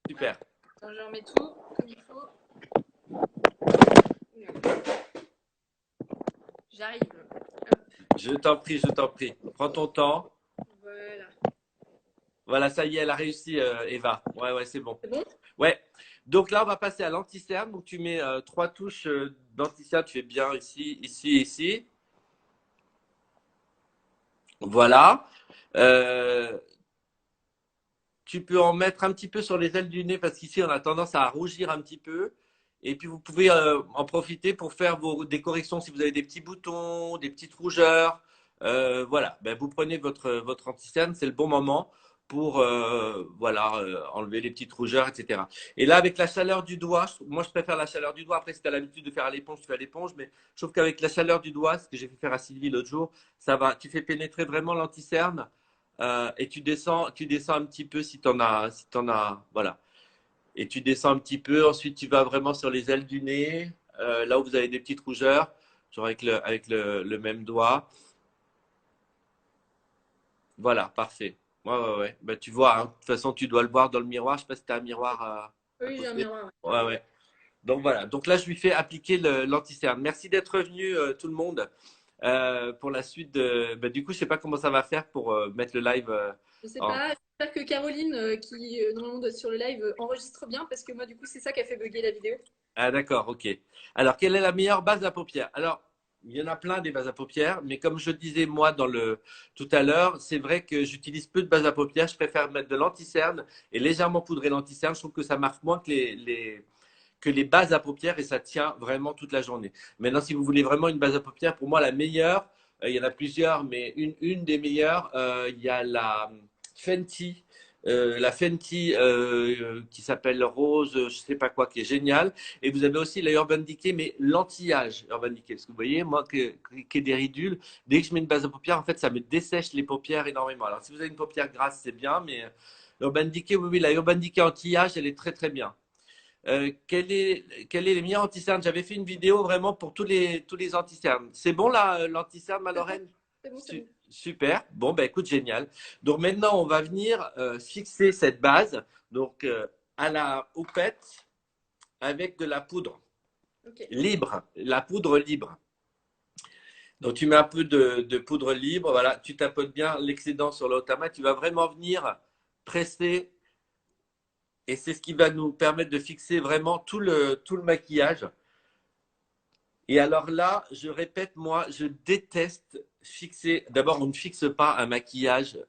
Super. Attends, je remets tout comme il faut. J'arrive. Hop, Je t'en prie, je t'en prie. Prends ton temps. voilà. Voilà, ça y est, elle a réussi, Eva. Ouais, ouais, c'est bon. C'est bon? Ouais. Donc là, on va passer à l'anti-cerne. Donc tu mets trois touches d'anti-cerne. Tu fais bien ici, ici, ici. Voilà. Euh, Tu peux en mettre un petit peu sur les ailes du nez parce qu'ici on a tendance à rougir un petit peu. Et puis vous pouvez en profiter pour faire des corrections si vous avez des petits boutons, des petites rougeurs. voilà, ben, vous prenez votre anti-cerne, c'est le bon moment pour voilà, enlever les petites rougeurs, etc. Et là, avec la chaleur du doigt, moi je préfère la chaleur du doigt. Après, si tu as l'habitude de faire à l'éponge, tu fais à l'éponge. Mais je trouve qu'avec la chaleur du doigt, ce que j'ai fait faire à Sylvie l'autre jour, ça va. Tu fais pénétrer vraiment l'anti-cerne et tu descends un petit peu si tu en as, si t'en as, voilà. Et tu descends un petit peu. Ensuite, tu vas vraiment sur les ailes du nez, là où vous avez des petites rougeurs, genre avec le même doigt. Voilà, parfait. Ouais, ouais, ouais. Bah, tu vois, hein. De toute façon, tu dois le voir dans le miroir. Je sais pas si tu as un miroir à Oui, j'ai un côté. miroir. Ouais. Ouais, ouais. Donc voilà. Donc là, je lui fais appliquer l'anti-cerne. Merci d'être venu, tout le monde, pour la suite de. Bah, du coup, je sais pas comment ça va faire pour mettre le live Je sais en. pas, j'espère que Caroline, qui normalement doit être sur le live, enregistre bien parce que moi, du coup, c'est ça qui a fait bugger la vidéo. Ah, d'accord, ok. Alors, quelle est la meilleure base à paupières? Alors, il y en a plein des bases à paupières, mais comme je disais moi tout à l'heure, c'est vrai que j'utilise peu de bases à paupières. Je préfère mettre de l'anti-cerne et légèrement poudrer l'anti-cerne. Je trouve que ça marche moins que les bases à paupières et ça tient vraiment toute la journée. Maintenant, si vous voulez vraiment une base à paupières, pour moi, la meilleure, il y en a plusieurs, mais une des meilleures, il y a Fenty. La Fenty qui s'appelle Rose, je sais pas quoi, qui est géniale. Et vous avez aussi la Urban Decay, mais l'anti-âge Urban Decay. Parce que vous voyez, moi qui ai des ridules, dès que je mets une base à paupières, en fait, ça me dessèche les paupières énormément. Alors, si vous avez une paupière grasse, c'est bien, mais l'Urban Decay, oui, oui, la Urban Decay anti-âge, elle est très, très bien. Quel est les meilleurs anti-cernes? J'avais fait une vidéo vraiment pour tous les anti-cernes. C'est bon là, l'anti-cerne, ma C'est bon, Lorraine? c'est bon, c'est bon. Super. Bon, ben écoute, génial. Donc maintenant, on va venir fixer cette base donc à la houppette avec de la poudre Ok, libre, la poudre libre. Donc tu mets un peu de poudre libre, voilà, tu tapotes bien l'excédent sur l'automate, tu vas vraiment venir presser et c'est ce qui va nous permettre de fixer vraiment tout le maquillage. Et alors là, je répète, moi, je déteste fixer. D'abord, on ne fixe pas un maquillage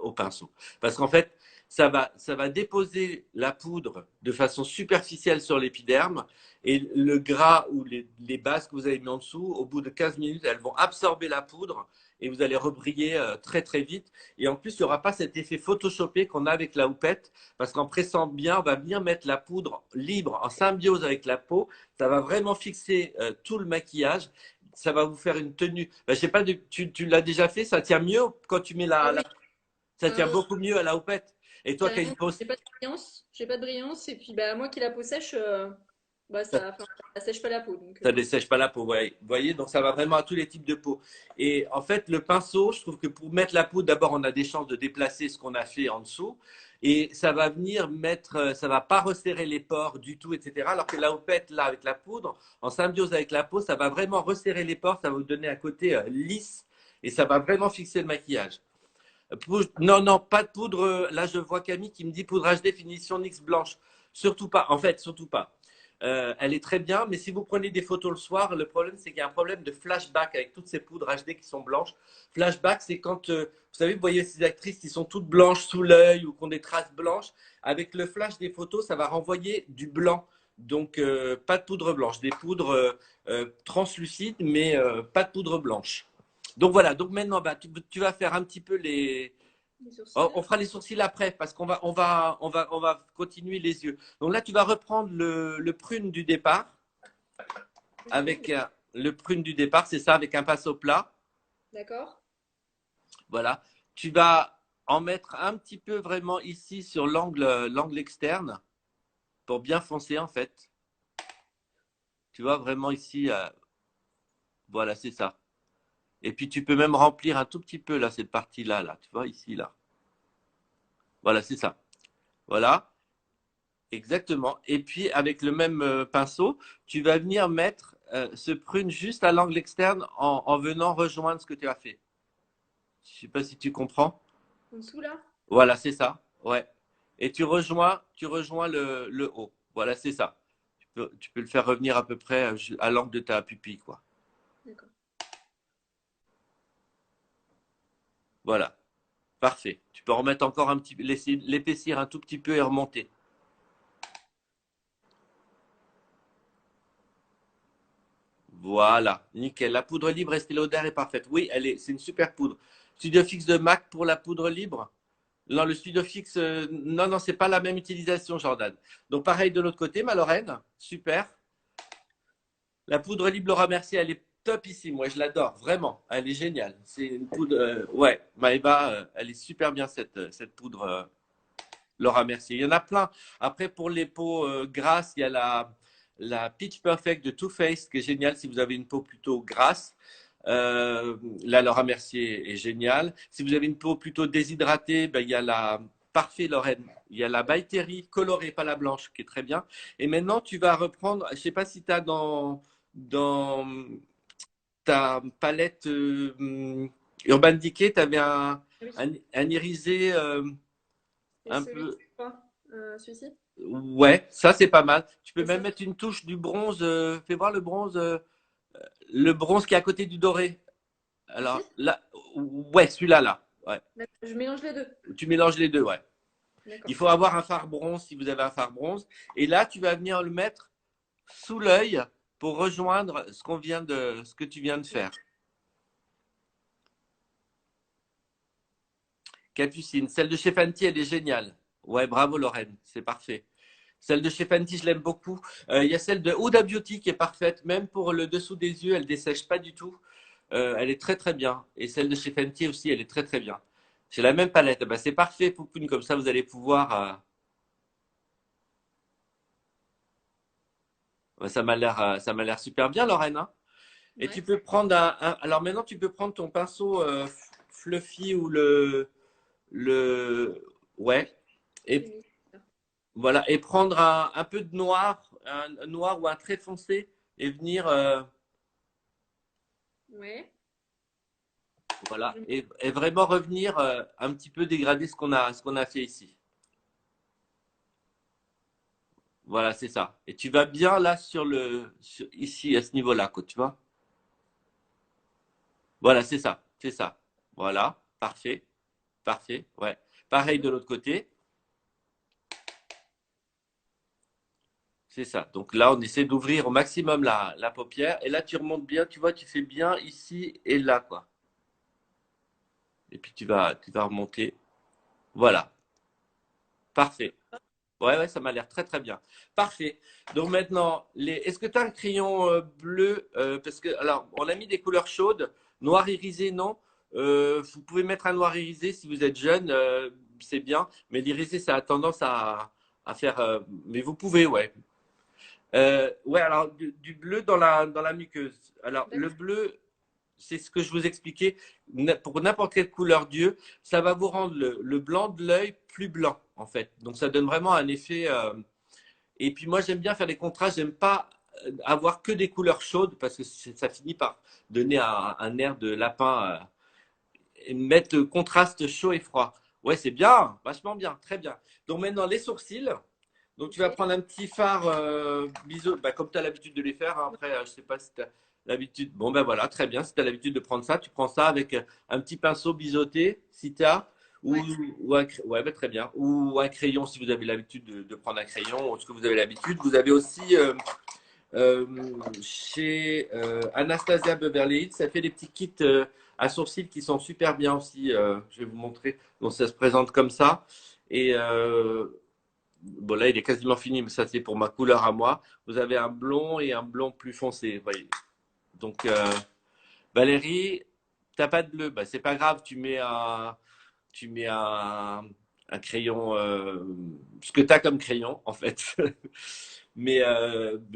au pinceau. Parce qu'en fait, ça va déposer la poudre de façon superficielle sur l'épiderme. Et le gras ou les bases que vous avez mis en dessous, au bout de 15 minutes, elles vont absorber la poudre et vous allez rebriller très très vite. Et en plus, il n'y aura pas cet effet photoshopé qu'on a avec la houppette. Parce qu'en pressant bien, on va venir mettre la poudre libre en symbiose avec la peau, ça va vraiment fixer tout le maquillage. Ça va vous faire une tenue. Ben, je sais pas, tu l'as déjà fait, ça tient mieux quand tu mets ah oui, ça tient euh, beaucoup mieux à la houppette. Et toi qui as carrément, une peau, j'ai pas de brillance, j'ai pas de brillance, et puis bah, moi qui ai la peau sèche, bah, ça, ça, enfin, ça sèche pas la peau. Donc, ça dessèche pas la peau. Ouais. Vous voyez, donc ça va vraiment à tous les types de peau. Et en fait, le pinceau, je trouve que pour mettre la poudre, d'abord, on a des chances de déplacer ce qu'on a fait en dessous. Et ça va venir mettre, ça va pas resserrer les pores du tout, etc. Alors que la houppette, là, avec la poudre, en symbiose avec la peau, ça va vraiment resserrer les pores, ça va vous donner un côté lisse et ça va vraiment fixer le maquillage. Non, non, pas de poudre. Là, je vois Camille qui me dit poudrage définition NYX blanche. Surtout pas. En fait, surtout pas. Elle est très bien, mais si vous prenez des photos le soir, le problème, c'est qu'il y a un problème de flashback avec toutes ces poudres HD qui sont blanches. Flashback, c'est quand, vous savez, vous voyez ces actrices qui sont toutes blanches sous l'œil ou qui ont des traces blanches. Avec le flash des photos, ça va renvoyer du blanc. Donc, pas de poudre blanche. Des poudres translucides, mais pas de poudre blanche. Donc voilà, donc maintenant, bah, tu vas faire un petit peu les. les Oh, sourcils. on fera les sourcils après parce on va continuer les yeux. Donc là, tu vas reprendre le prune du départ Ok, avec le prune du départ, c'est ça, avec un pinceau plat. d'accord. Voilà. Tu vas en mettre un petit peu vraiment ici sur l'angle externe pour bien foncer en fait. Tu vois, vraiment ici, voilà, c'est ça. Et puis tu peux même remplir un tout petit peu là, cette partie-là, là, tu vois, ici, là. Voilà, c'est ça. Voilà. Exactement. Et puis, avec le même pinceau, tu vas venir mettre ce prune juste à l'angle externe en venant rejoindre ce que tu as fait. Je ne sais pas si tu comprends. En dessous là? Voilà, c'est ça. Ouais. Et tu rejoins le haut. Voilà, c'est ça. Tu peux le faire revenir à peu près à l'angle de ta pupille, quoi. D'accord. Voilà. Parfait. Tu peux remettre encore un petit peu, laisser l'épaissir un tout petit peu et remonter. Voilà, nickel. La poudre libre Estée Lauder est parfaite. Oui, c'est une super poudre. Studio Fix de MAC pour la poudre libre. Non, le Studio Fix, non, non, c'est pas la même utilisation, Jordan. Donc, pareil de l'autre côté, ma Lorraine, super. La poudre libre Laura Mercier, elle est top ici. Moi, je l'adore, vraiment. Elle est géniale. C'est une poudre, ouais, Maëva, elle est super bien, cette poudre Laura Mercier. Il y en a plein. Après, pour les peaux grasses, il y a la Peach Perfect de Too Faced qui est géniale si vous avez une peau plutôt grasse. La Laura Mercier est géniale. Si vous avez une peau plutôt déshydratée, ben, il y a la Parfait Lorraine. Il y a la By Terry colorée, pas la blanche, qui est très bien. Et maintenant, tu vas reprendre, je ne sais pas si tu as dans ta palette Urban Decay, tu avais Oui, un irisé c'est un celui peu. qui quoi celui-ci? Ouais, ça c'est pas mal. Tu peux C'est même ça? mettre une touche du bronze. Fais voir le bronze qui est à côté du doré. Ici? Alors là, ouais, celui-là là. Ouais. D'accord. Je mélange les deux. Tu mélanges les deux, ouais. Il D'accord. faut avoir un fard bronze si vous avez un fard bronze. Et là, tu vas venir le mettre sous l'œil pour rejoindre ce que tu viens de faire. Capucine, celle de chez Fenty, elle est géniale. Ouais, bravo Lorraine, c'est parfait. Celle de chez Fenty, je l'aime beaucoup. Il y a celle de Huda Beauty qui est parfaite, même pour le dessous des yeux, elle dessèche pas du tout. Elle est très très bien. Et celle de chez Fenty aussi, elle est très très bien. C'est la même palette. Bah, c'est parfait, Poupoune, comme ça vous allez pouvoir. Ça m'a l'air super bien, Lorraine, hein. Et Ouais. tu peux prendre alors maintenant tu peux prendre ton pinceau fluffy ou le, ouais. Et Oui. voilà. Et prendre un peu de noir, un noir ou un trait foncé et venir. Ouais. Voilà, Je- et vraiment revenir un petit peu dégrader ce qu'on a fait ici. Voilà, c'est ça. Et tu vas bien là ici à ce niveau-là, quoi, tu vois. Voilà, c'est ça, c'est ça. Voilà, parfait, parfait, ouais. Pareil de l'autre côté, c'est ça. Donc là, on essaie d'ouvrir au maximum la paupière, et là, tu remontes bien, tu vois, tu fais bien ici et là, quoi. Et puis tu vas remonter. Voilà, parfait. Ouais, ouais, ça m'a l'air très très bien. Parfait. Donc maintenant, est-ce que tu as un crayon bleu parce que, alors, on a mis des couleurs chaudes. Noir irisé, non. Vous pouvez mettre un noir irisé si vous êtes jeune, c'est bien. Mais l'irisé, ça a tendance à faire. Mais vous pouvez, ouais. Ouais, alors, du bleu dans la muqueuse. Alors, le D'accord. bleu, c'est ce que je vous expliquais. Pour n'importe quelle couleur d'yeux, ça va vous rendre le blanc de l'œil plus blanc, en fait. Donc, ça donne vraiment un effet. Et puis, moi, j'aime bien faire des contrastes. J'aime pas avoir que des couleurs chaudes parce que ça finit par donner un air de lapin. Et mettre le contraste chaud et froid. Ouais, c'est bien, vachement bien, très bien. Donc, maintenant, les sourcils. Donc, tu vas Ok. prendre un petit fard biseau, bah, comme tu as l'habitude de les faire, hein. Après, je sais pas si tu as l'habitude. Bon, ben voilà, très bien. Si tu as l'habitude de prendre ça, tu prends ça avec un petit pinceau biseauté, si tu as, Ouais. ouais, bah, très bien. Ou un crayon, si vous avez l'habitude de prendre un crayon, ou ce que vous avez l'habitude. Vous avez aussi euh, chez Anastasia Beverly Hills, ça fait des petits kits à sourcils qui sont super bien aussi. Je vais vous montrer. Donc, ça se présente comme ça. Et bon, là, il est quasiment fini, mais ça, c'est pour ma couleur à moi. Vous avez un blond et un blond plus foncé. Vous voyez. Donc, Valérie, t'as pas de bleu. Bah, c'est pas grave, tu mets un crayon, ce que tu as comme crayon, en fait. Mais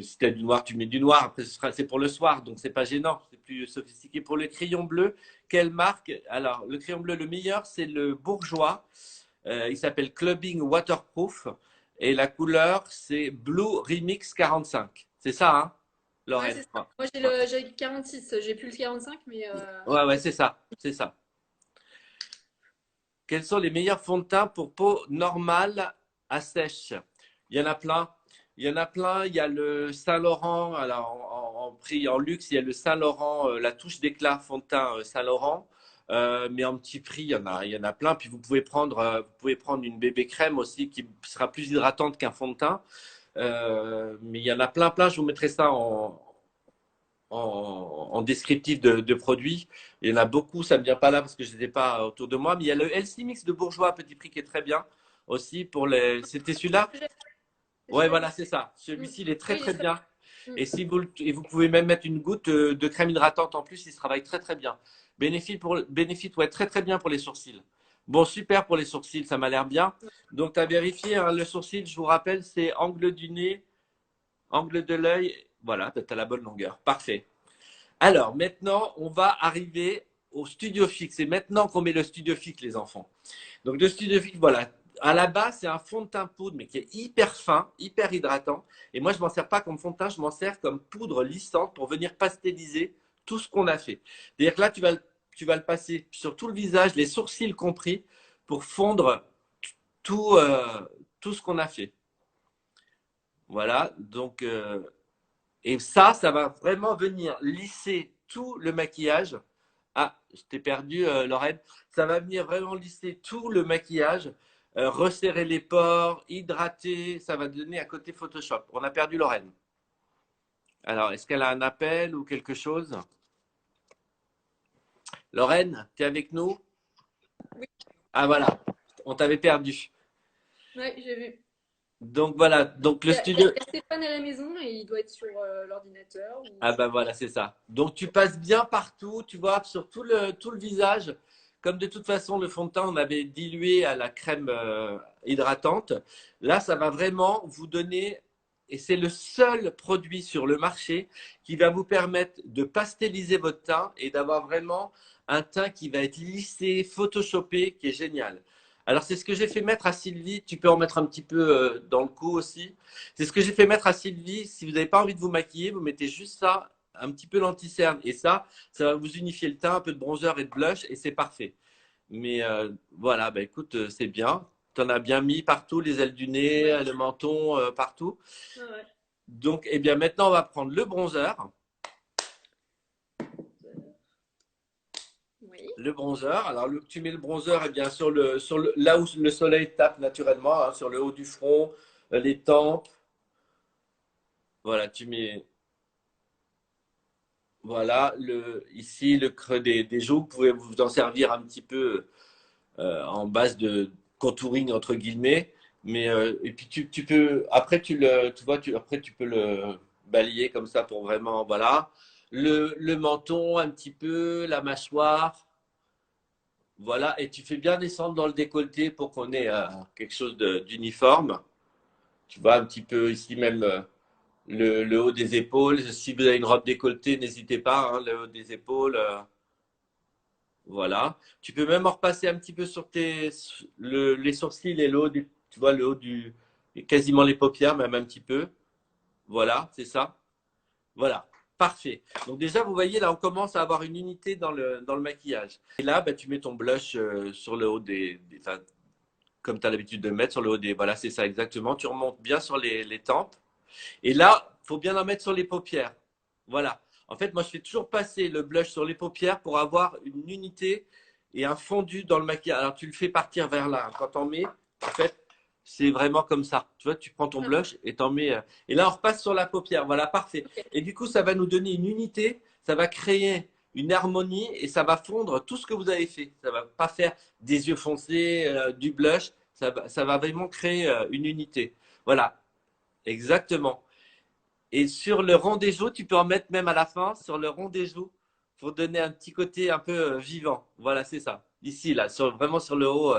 si tu as du noir, tu mets du noir. Après, c'est pour le soir, donc c'est pas gênant. C'est plus sophistiqué. Pour le crayon bleu, quelle marque? Alors, le crayon bleu, le meilleur, c'est le Bourgeois. Il s'appelle Clubbing Waterproof. Et la couleur, c'est Blue Remix 45. C'est ça, hein, Ouais, Lorraine? c'est Ouais, ça. Moi, j'ai le 46. J'ai plus le 45, mais ouais, ouais, c'est ça. C'est ça. Quels sont les meilleurs fonds de teint pour peau normale à sèche? Il y en a plein. Il y en a plein. Il y a le Saint-Laurent, alors en prix, en luxe, il y a le Saint-Laurent, la touche d'éclat fond de teint Saint-Laurent. Mais en petit prix, il y en a plein. Puis vous pouvez prendre une bébé crème aussi qui sera plus hydratante qu'un fond de teint. Mais il y en a plein, plein. Je vous mettrai ça en descriptif de produits. Il y en a beaucoup, ça ne me vient pas là parce que je ne les ai pas autour de moi. Mais il y a le Healthy Mix de Bourjois à petit prix qui est très bien aussi pour les. C'était celui-là? Ouais, Celui-là, voilà, c'est ça. mm. Celui-ci, il est très Oui, il est très très bien. bien. Mm. Et si et vous pouvez même mettre une goutte de crème hydratante en plus, il se travaille très très bien. Bénéfice, ouais, très très bien pour les sourcils. Bon, super pour les sourcils, ça m'a l'air bien. Donc, tu as vérifié, hein, le sourcil, je vous rappelle, c'est angle du nez, angle de l'œil. Voilà, tu as la bonne longueur. Parfait. Alors, maintenant, on va arriver au studio fixe. C'est maintenant qu'on met le studio fixe, les enfants. Donc, le studio fixe, voilà. À la base, c'est un fond de teint poudre, mais qui est hyper fin, hyper hydratant. Et moi, je ne m'en sers pas comme fond de teint, je m'en sers comme poudre lissante pour venir pastelliser tout ce qu'on a fait. C'est-à-dire que là, tu vas le passer sur tout le visage, les sourcils compris, pour fondre tout, tout ce qu'on a fait. Voilà. Donc, et ça va vraiment venir lisser tout le maquillage. Ah, je t'ai perdu, Lorraine. Ça va venir vraiment lisser tout le maquillage, resserrer les pores, hydrater. Ça va donner un côté Photoshop. On a perdu Lorraine. Alors, est-ce qu'elle a un appel ou quelque chose? Lorraine, tu es avec nous? Oui, Ah, voilà. On t'avait perdu. ouais, j'ai vu. Donc, voilà. Donc, le Il y studio. a Stéphane à la maison et il doit être sur l'ordinateur ou Ah sur ben voilà, c'est ça. Donc tu passes bien partout, tu vois, sur tout le visage. Comme de toute façon, le fond de teint, on avait dilué à la crème hydratante. Là, ça va vraiment vous donner, et c'est le seul produit sur le marché qui va vous permettre de pastelliser votre teint et d'avoir vraiment un teint qui va être lissé, photoshopé, qui est génial. Alors, c'est ce que j'ai fait mettre à Sylvie. Tu peux en mettre un petit peu dans le cou aussi. C'est ce que j'ai fait mettre à Sylvie. Si vous n'avez pas envie de vous maquiller, vous mettez juste ça, un petit peu l'anti-cerne. Et ça va vous unifier le teint, un peu de bronzer et de blush, et c'est parfait. Mais voilà, bah, écoute, c'est bien. Tu en as bien mis partout, les ailes du nez, ouais. le menton, partout. Ouais, ouais. Donc, eh bien, maintenant, on va prendre le bronzer. Oui, Le bronzer. Alors, tu mets le bronzer eh bien, là où le soleil tape naturellement, hein, sur le haut du front, les tempes. Voilà, tu mets voilà, ici, le creux des joues, vous pouvez vous en servir un petit peu en base de contouring, entre guillemets. Mais, et puis, tu peux, après, tu vois, après, tu peux le balayer comme ça pour vraiment, voilà. Le menton, un petit peu, la mâchoire, voilà. Et tu fais bien descendre dans le décolleté pour qu'on ait quelque chose d'uniforme. Tu vois, un petit peu ici même. Le haut des épaules. Si vous avez une robe décolletée, n'hésitez pas, hein, le haut des épaules. Voilà. Tu peux même en repasser un petit peu sur les sourcils et le haut tu vois, le haut et quasiment les paupières, même un petit peu. Voilà, c'est ça. Voilà. Parfait. Donc déjà, vous voyez, là, on commence à avoir une unité dans le maquillage. Et là, bah, tu mets ton blush sur le haut enfin, comme tu as l'habitude de mettre sur le haut des. Voilà, c'est ça exactement. Tu remontes bien sur les tempes. Et là, il faut bien en mettre sur les paupières. Voilà. En fait, moi, je fais toujours passer le blush sur les paupières pour avoir une unité et un fondu dans le maquillage. Alors, tu le fais partir vers là. Quand on met, en fait, c'est vraiment comme ça. Tu vois, tu prends ton très bien. blush et t'en mets. Et là, on repasse sur la paupière. Voilà, parfait. Ok. Et du coup, ça va nous donner une unité. Ça va créer une harmonie et ça va fondre tout ce que vous avez fait. Ça va pas faire des yeux foncés, du blush. Ça va vraiment créer une unité. Voilà, exactement. Et sur le rond des joues, tu peux en mettre même à la fin, sur le rond des joues, pour donner un petit côté un peu vivant. Voilà, c'est ça. Ici, là, vraiment sur le haut.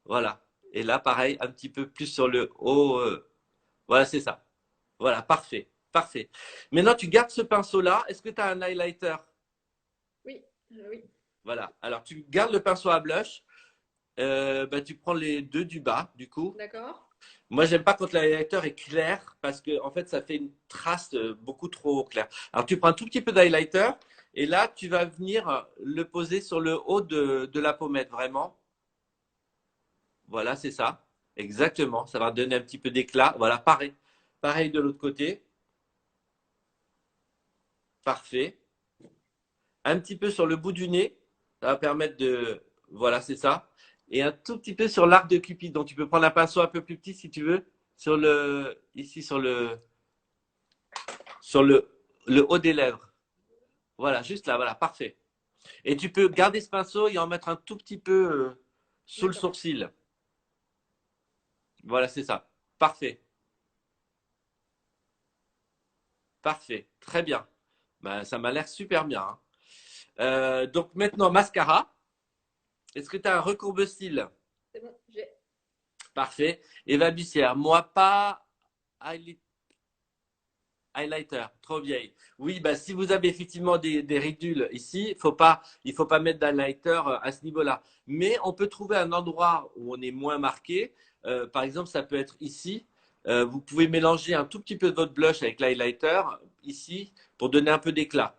Voilà. Et là, pareil, un petit peu plus sur le haut. Voilà, c'est ça. Voilà, parfait. Parfait. Maintenant, tu gardes ce pinceau-là. Est-ce que tu as un highlighter? Oui, oui. Voilà. Alors, tu gardes le pinceau à blush. Bah, tu prends les deux du bas, du coup. D'accord. Moi, j'aime pas quand l'highlighter est clair parce que en fait, ça fait une trace beaucoup trop claire. Alors, tu prends un tout petit peu d'highlighter et là, tu vas venir le poser sur le haut de la pommette, vraiment. Voilà, c'est ça. Exactement. Ça va donner un petit peu d'éclat. Voilà, pareil. Pareil de l'autre côté. Parfait. Un petit peu sur le bout du nez. Ça va permettre de. Voilà, c'est ça. Et un tout petit peu sur l'arc de Cupide. Donc, tu peux prendre un pinceau un peu plus petit si tu veux. Ici, sur le Le haut des lèvres. Voilà, juste là, voilà, parfait. Et tu peux garder ce pinceau et en mettre un tout petit peu sous le D'accord. sourcil. Voilà, c'est ça. Parfait. Parfait. Très bien. Ben, ça m'a l'air super bien, hein. Donc maintenant, mascara. Est-ce que tu as un recourbe-cils? C'est bon, j'ai. Parfait. Eva Bussière. Moi, pas highlighter. Trop vieille. Oui, bah, si vous avez effectivement des ridules ici, il faut pas mettre d'highlighter à ce niveau-là. Mais on peut trouver un endroit où on est moins marqué. Par exemple, ça peut être ici. Vous pouvez mélanger un tout petit peu de votre blush avec l'highlighter ici pour donner un peu d'éclat.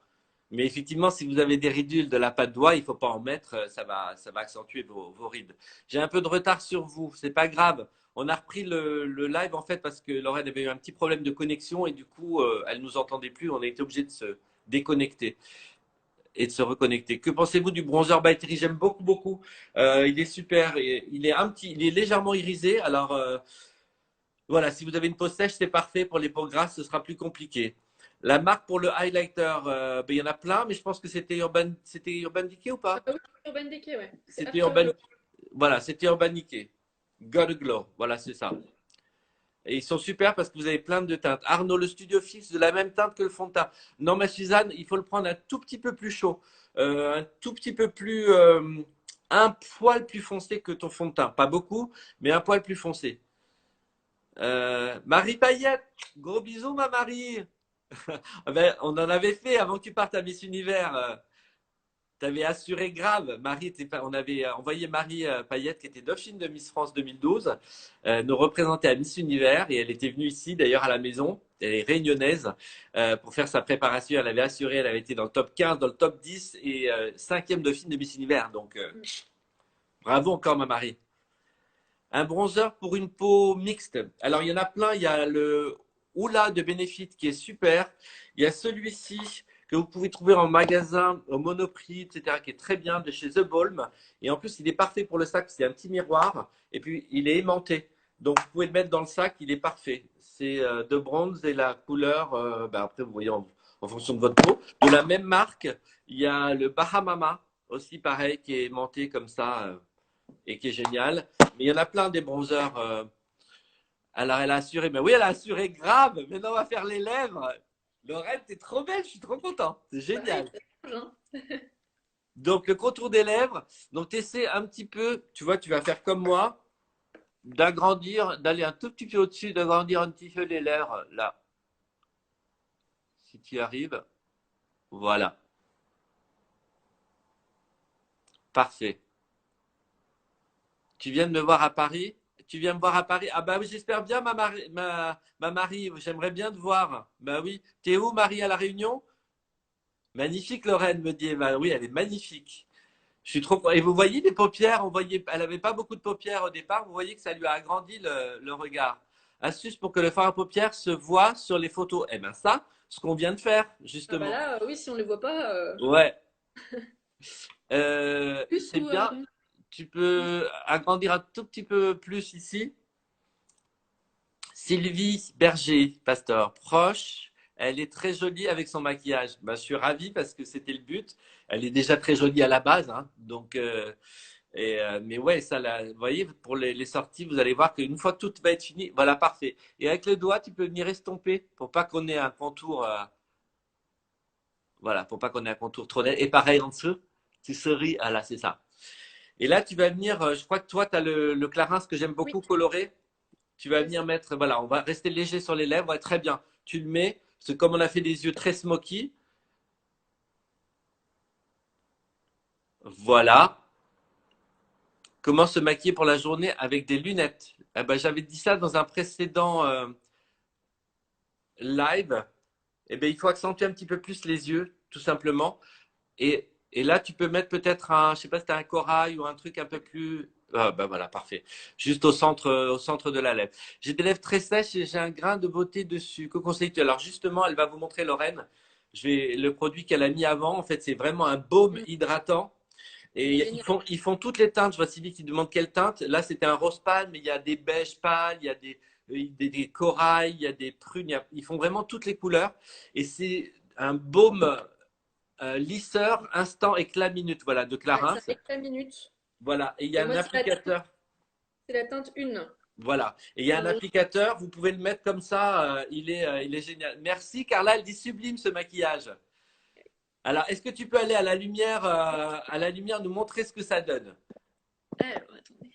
Mais effectivement, si vous avez des ridules de la patte d'oie, il ne faut pas en mettre, ça va accentuer vos rides. J'ai un peu de retard sur vous, c'est pas grave. On a repris le live en fait parce que Lorraine avait eu un petit problème de connexion et du coup, elle nous entendait plus. On a été obligé de se déconnecter et de se reconnecter. Que pensez-vous du bronzer by Thierry? J'aime beaucoup, beaucoup. Il est super. Il est légèrement irisé. Alors voilà, si vous avez une peau sèche, c'est parfait. Pour les peaux grasses, ce sera plus compliqué. La marque pour le highlighter, ben, il y en a plein, mais je pense que c'était Urban Decay ou pas? Ah oui, Urban Decay, ouais. C'est C'était Afterglow. Urban, voilà, c'était Urban Decay. God Glow, voilà, c'est ça. Et ils sont super parce que vous avez plein de teintes. Arnaud, le studio fixe de la même teinte que le fond de teint. Non, ma Suzanne, il faut le prendre un tout petit peu plus chaud. Un tout petit peu plus. Un poil plus foncé que ton fond de teint. Pas beaucoup, mais un poil plus foncé. Marie Payette, gros bisous, ma Marie. Ah ben, on en avait fait avant que tu partes à Miss Univers. Tu avais assuré grave. On avait envoyé Marie Payette, qui était dauphine de Miss France 2012, nous représenter à Miss Univers. Et elle était venue ici, d'ailleurs, à la maison. Elle est réunionnaise pour faire sa préparation. Elle avait assuré, elle avait été dans le top 15, dans le top 10 et cinquième dauphine de Miss Univers. Donc, bravo encore, ma Marie. Un bronzer pour une peau mixte. Alors, il y en a plein. Il y a le Oula de Benefit qui est super. Il y a celui-ci que vous pouvez trouver en magasin, au Monoprix, etc., qui est très bien, de chez The Balm. Et en plus, il est parfait pour le sac. C'est un petit miroir. Et puis, il est aimanté. Donc, vous pouvez le mettre dans le sac. Il est parfait. C'est de bronze et la couleur, ben après, vous voyez en fonction de votre peau. De la même marque, il y a le Bahamama, aussi pareil, qui est aimanté comme ça et qui est génial. Mais il y en a plein des bronzers. Alors, elle a assuré. Mais oui, elle a assuré grave. Maintenant, on va faire les lèvres. Lorraine, t'es trop belle. Je suis trop content. C'est Bah oui, génial. ça change, hein. Donc, le contour des lèvres. Donc, tu essaies un petit peu. Tu vois, tu vas faire comme moi. D'agrandir, d'aller un tout petit peu au-dessus, d'agrandir un petit peu les lèvres. Là. Si tu y arrives. Voilà. Parfait. Tu viens de me voir à Paris? Tu viens me voir à Paris? Ah bah oui, j'espère bien, ma Marie. J'aimerais bien te voir. Bah oui. T'es où, Marie, à La Réunion? Magnifique, Lorraine, me dit Eva. Oui, elle est magnifique. Je suis trop. Et vous voyez les paupières, elle n'avait pas beaucoup de paupières au départ. Vous voyez que ça lui a agrandi le regard. Astuce pour que le fard à paupières se voit sur les photos. Eh bien, ça, ce qu'on vient de faire, Ah bah justement. là, oui, si on les voit pas, Ouais. plus C'est ou bien. Tu peux agrandir un tout petit peu plus ici. Sylvie Berger, pasteur, proche. Elle est très jolie avec son maquillage. Bah, je suis ravi parce que c'était le but. Elle est déjà très jolie à la base, hein. Donc, mais ouais, ça, là, vous voyez, pour les sorties, vous allez voir qu'une fois que tout va être fini, voilà, parfait. Et avec le doigt, tu peux venir estomper pour pas qu'on ait un contour, voilà, pour pas qu'on ait un contour trop net. Et pareil en dessous, tu souris, ah là, c'est ça. Et là, tu vas venir, je crois que toi, tu as le clarins que j'aime oui, beaucoup coloré. Tu vas c'est venir ça. mettre, voilà, on va rester léger sur les lèvres, ouais, très bien. Tu le mets, parce que comme on a fait des yeux très smoky, voilà. Comment se maquiller pour la journée avec des lunettes? Eh ben, j'avais dit ça dans un précédent live. Eh ben, il faut accentuer un petit peu plus les yeux, tout simplement. Et là, tu peux mettre peut-être un, je sais pas si tu as un corail ou un truc un peu plus. Ah, ben voilà, parfait. Juste au centre de la lèvre. J'ai des lèvres très sèches et j'ai un grain de beauté dessus. Que conseilles-tu? Alors justement, elle va vous montrer Lorraine. Le produit qu'elle a mis avant. En fait, c'est vraiment un baume Mm. hydratant. Il est Et génial. ils font toutes les teintes. Je vois Sylvie qui demande quelle teinte. Là, c'était un rose pâle, mais il y a des beiges pâles, il y a des corails, il y a des prunes. Ils font vraiment toutes les couleurs. Et c'est un baume lisseur instant éclat minute, voilà, de Ouais, ça Clarins. fait 5 minutes. Voilà, et il y Et a un moi, applicateur. c'est la teinte 1. Voilà, et il y a un applicateur, vous pouvez le mettre comme ça, il est génial. Merci Carla, elle dit sublime ce maquillage. Alors, est-ce que tu peux aller à la lumière, nous montrer ce que ça donne? Alors, attendez.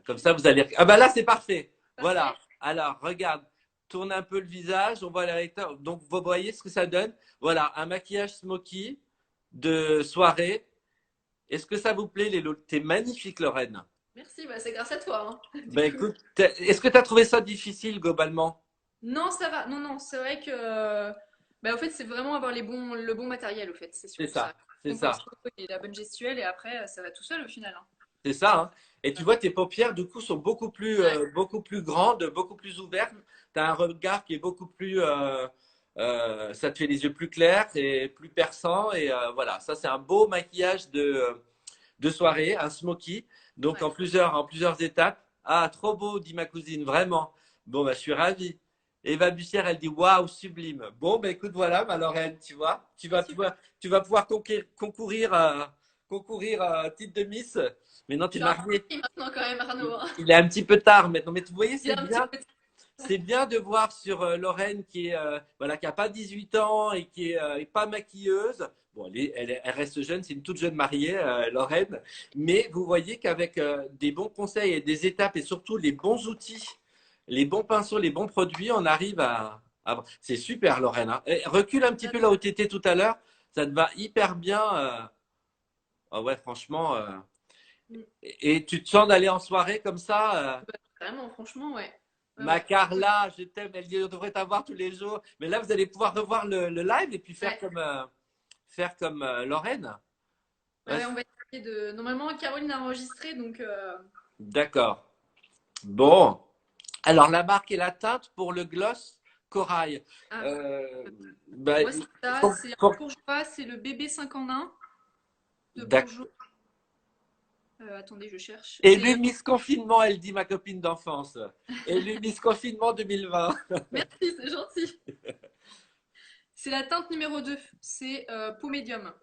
Comme ça, vous allez. Ah bah là, c'est parfait. Parfait. Voilà. Alors, regarde, tourne un peu le visage, on voit la recteur. Donc, vous voyez ce que ça donne. Voilà, un maquillage smoky de soirée. Est-ce que ça vous plaît, les looks? T'es magnifique, Lorraine. Merci, bah, c'est grâce à toi, hein, du Ben coup. écoute, est-ce que tu as trouvé ça difficile globalement? Non, ça va. Non, non, c'est vrai que. Bah, au fait, c'est vraiment avoir le bon matériel, au fait. C'est C'est surtout ça. ça, c'est Bon pinceau ça, et la bonne gestuelle, et après, ça va tout seul au final, hein. c'est ça, hein. Et tu Ouais. vois, tes paupières, du coup, sont Ouais. beaucoup plus grandes, beaucoup plus ouvertes. Tu as un regard qui est beaucoup plus. Ça te fait les yeux plus clairs et plus perçants. Et voilà, ça, c'est un beau maquillage de soirée, un smoky. Donc, Ouais. en plusieurs étapes. Ah, trop beau, dit ma cousine, vraiment. Bon, bah, je suis ravi. Eva Bussière, elle dit waouh, sublime. Bon, bah, écoute, voilà, ma Lorraine, tu vois, Ah, super. tu vas pouvoir concourir à titre de Miss. Mais non, Je tu es suis un peu mariée. vieille maintenant, quand même, Arnaud, hein. Il est un petit peu tard maintenant. Mais vous voyez, Il est un petit peu. c'est bien de voir sur Lorraine voilà, qui a pas 18 ans et qui est pas maquilleuse. Bon, elle reste jeune, c'est une toute jeune mariée, Lorraine. Mais vous voyez qu'avec des bons conseils et des étapes et surtout les bons outils, les bons pinceaux, les bons produits, on arrive c'est super, Lorraine, hein. Et recule un petit peu là où tu étais tout à l'heure. Ça te va hyper bien. Ah ouais, franchement. Mm. Et tu te sens d'aller en soirée comme ça? Bah, vraiment, franchement, ouais. Ouais, Ma ouais. Carla, je t'aime. Elle dit, on devrait t'avoir tous les jours. Mais là, vous allez pouvoir revoir le live et puis Ouais. faire comme Lorraine. Ouais, Ouais, ouais, on va essayer de. Normalement, Caroline a enregistré, donc. d'accord. Bon. Alors, la marque et la teinte pour le gloss corail. Ah, Euh, bah, moi, c'est ça. faut- C'est un faut- bourgeois, c'est le bébé 5 en 1 de d'ac- Bourgeois. Attendez, je cherche. Élu Miss Confinement, elle dit ma copine d'enfance. Élu Miss Confinement 2020. Merci, c'est gentil. C'est la teinte numéro 2. C'est peau médium.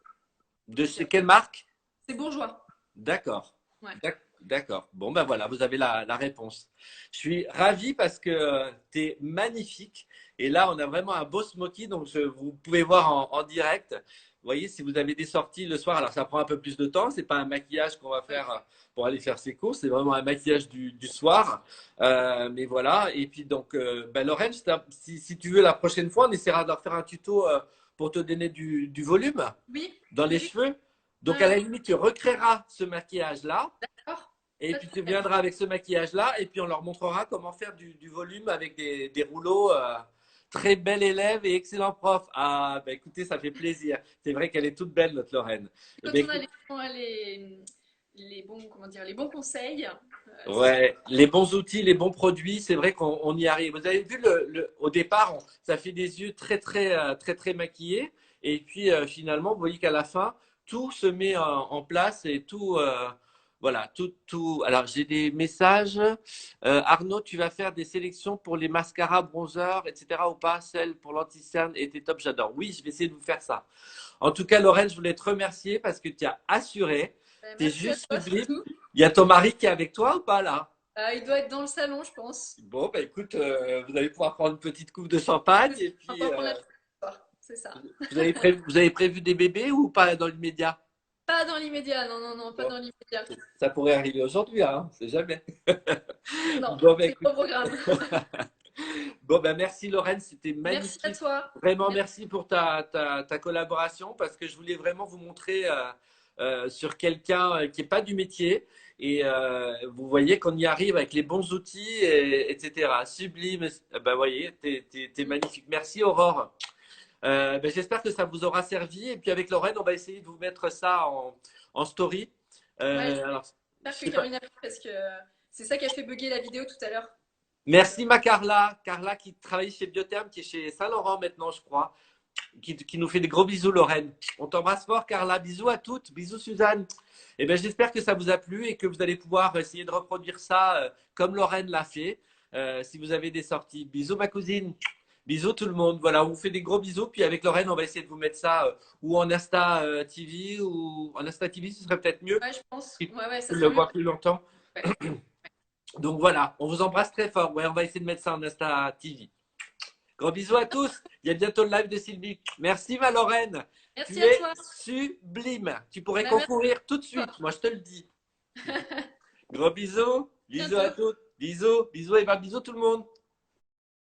De chez quelle marque? C'est bourgeois. D'accord. Ouais. D'accord. Bon, ben voilà, vous avez la réponse. Je suis ravi parce que tu es magnifique. Et là, on a vraiment un beau smoky. Donc, vous pouvez voir en direct. Vous voyez, si vous avez des sorties le soir, alors ça prend un peu plus de temps. C'est pas un maquillage qu'on va faire pour aller faire ses courses. C'est vraiment un maquillage du soir. Mais voilà. Et puis, donc, ben, Lorraine, si tu veux, la prochaine fois, on essaiera de leur faire un tuto pour te donner du volume Oui, dans les oui, oui. cheveux. Donc, Ouais, à la ouais. limite, tu recréeras ce maquillage-là. D'accord. Et Pas de puis tu problème. viendras avec ce maquillage-là et puis on leur montrera comment faire du volume avec des rouleaux. Très belle élève et excellent prof. Ah, bah écoutez, ça fait plaisir. C'est vrai qu'elle est toute belle, notre Lorraine. Eh Quand ben, on a écoute, les bons, comment dire, les bons conseils, c'est sûr. ouais, les bons outils, les bons produits, c'est vrai qu'on y arrive. Vous avez vu, au départ, ça fait des yeux très maquillés. Et puis finalement, vous voyez qu'à la fin, tout se met en place et tout. Voilà, tout. Alors, j'ai des messages. Arnaud, tu vas faire des sélections pour les mascaras, bronzers, etc. ou pas? Celle pour l'anti-cerne était top, j'adore. Oui, je vais essayer de vous faire ça. En tout cas, Lorraine, je voulais te remercier parce que tu as assuré. Tu es Merci à juste toi sublime. surtout. Il y a ton mari qui est avec toi ou pas là? Il doit être dans le salon, je pense. Bon, bah écoute, vous allez pouvoir prendre une petite coupe de champagne C'est ça. et On va puis pas prendre la soir. C'est ça. vous avez prévu des bébés ou pas dans l'immédiat? Pas dans l'immédiat, non, non, non, pas Bon, dans l'immédiat. ça pourrait arriver aujourd'hui, hein, c'est jamais. Non, Bon, bah c'est écoute. pas au programme. Bon, ben merci Lorraine, c'était Merci à magnifique. toi. Vraiment Merci. merci pour ta collaboration parce que je voulais vraiment vous montrer sur quelqu'un qui n'est pas du métier. Et vous voyez qu'on y arrive avec les bons outils, etc. Sublime. Ben, vous voyez, t'es magnifique. Merci Aurore. Ben, j'espère que ça vous aura servi. Et puis avec Lorraine, on va essayer de vous mettre ça en story. Ouais, Alors, je j'espère que sais pas. Caroline a pris parce que c'est ça qui a fait bugger la vidéo tout à l'heure. Merci ma Carla. Carla qui travaille chez Biotherm, qui est chez Saint-Laurent maintenant, je crois. Qui nous fait des gros bisous, Lorraine. On t'embrasse fort, Carla. Bisous à toutes. Bisous, Suzanne. Et ben, j'espère que ça vous a plu et que vous allez pouvoir essayer de reproduire ça comme Lorraine l'a fait. Si vous avez des sorties. Bisous, ma cousine. Bisous tout le monde. Voilà, on vous fait des gros bisous. Puis avec Lorraine, on va essayer de vous mettre ça ou en Insta TV ou en Insta TV, ce serait peut-être mieux. Ouais, je pense. Si Ouais, ça tu serait le mieux. vois plus longtemps. Ouais. Donc voilà, on vous embrasse très fort. Ouais, on va essayer de mettre ça en Insta TV. Gros bisous à tous. Il y a bientôt le live de Sylvie. Merci ma Lorraine. Merci Tu à es toi. sublime. Tu pourrais Bah, merci concourir tout de à toi. suite. Moi, je te le dis. Gros bisous. Bisous à Bientôt. toutes. Bisous. Bisous Eva. Bisous tout le monde.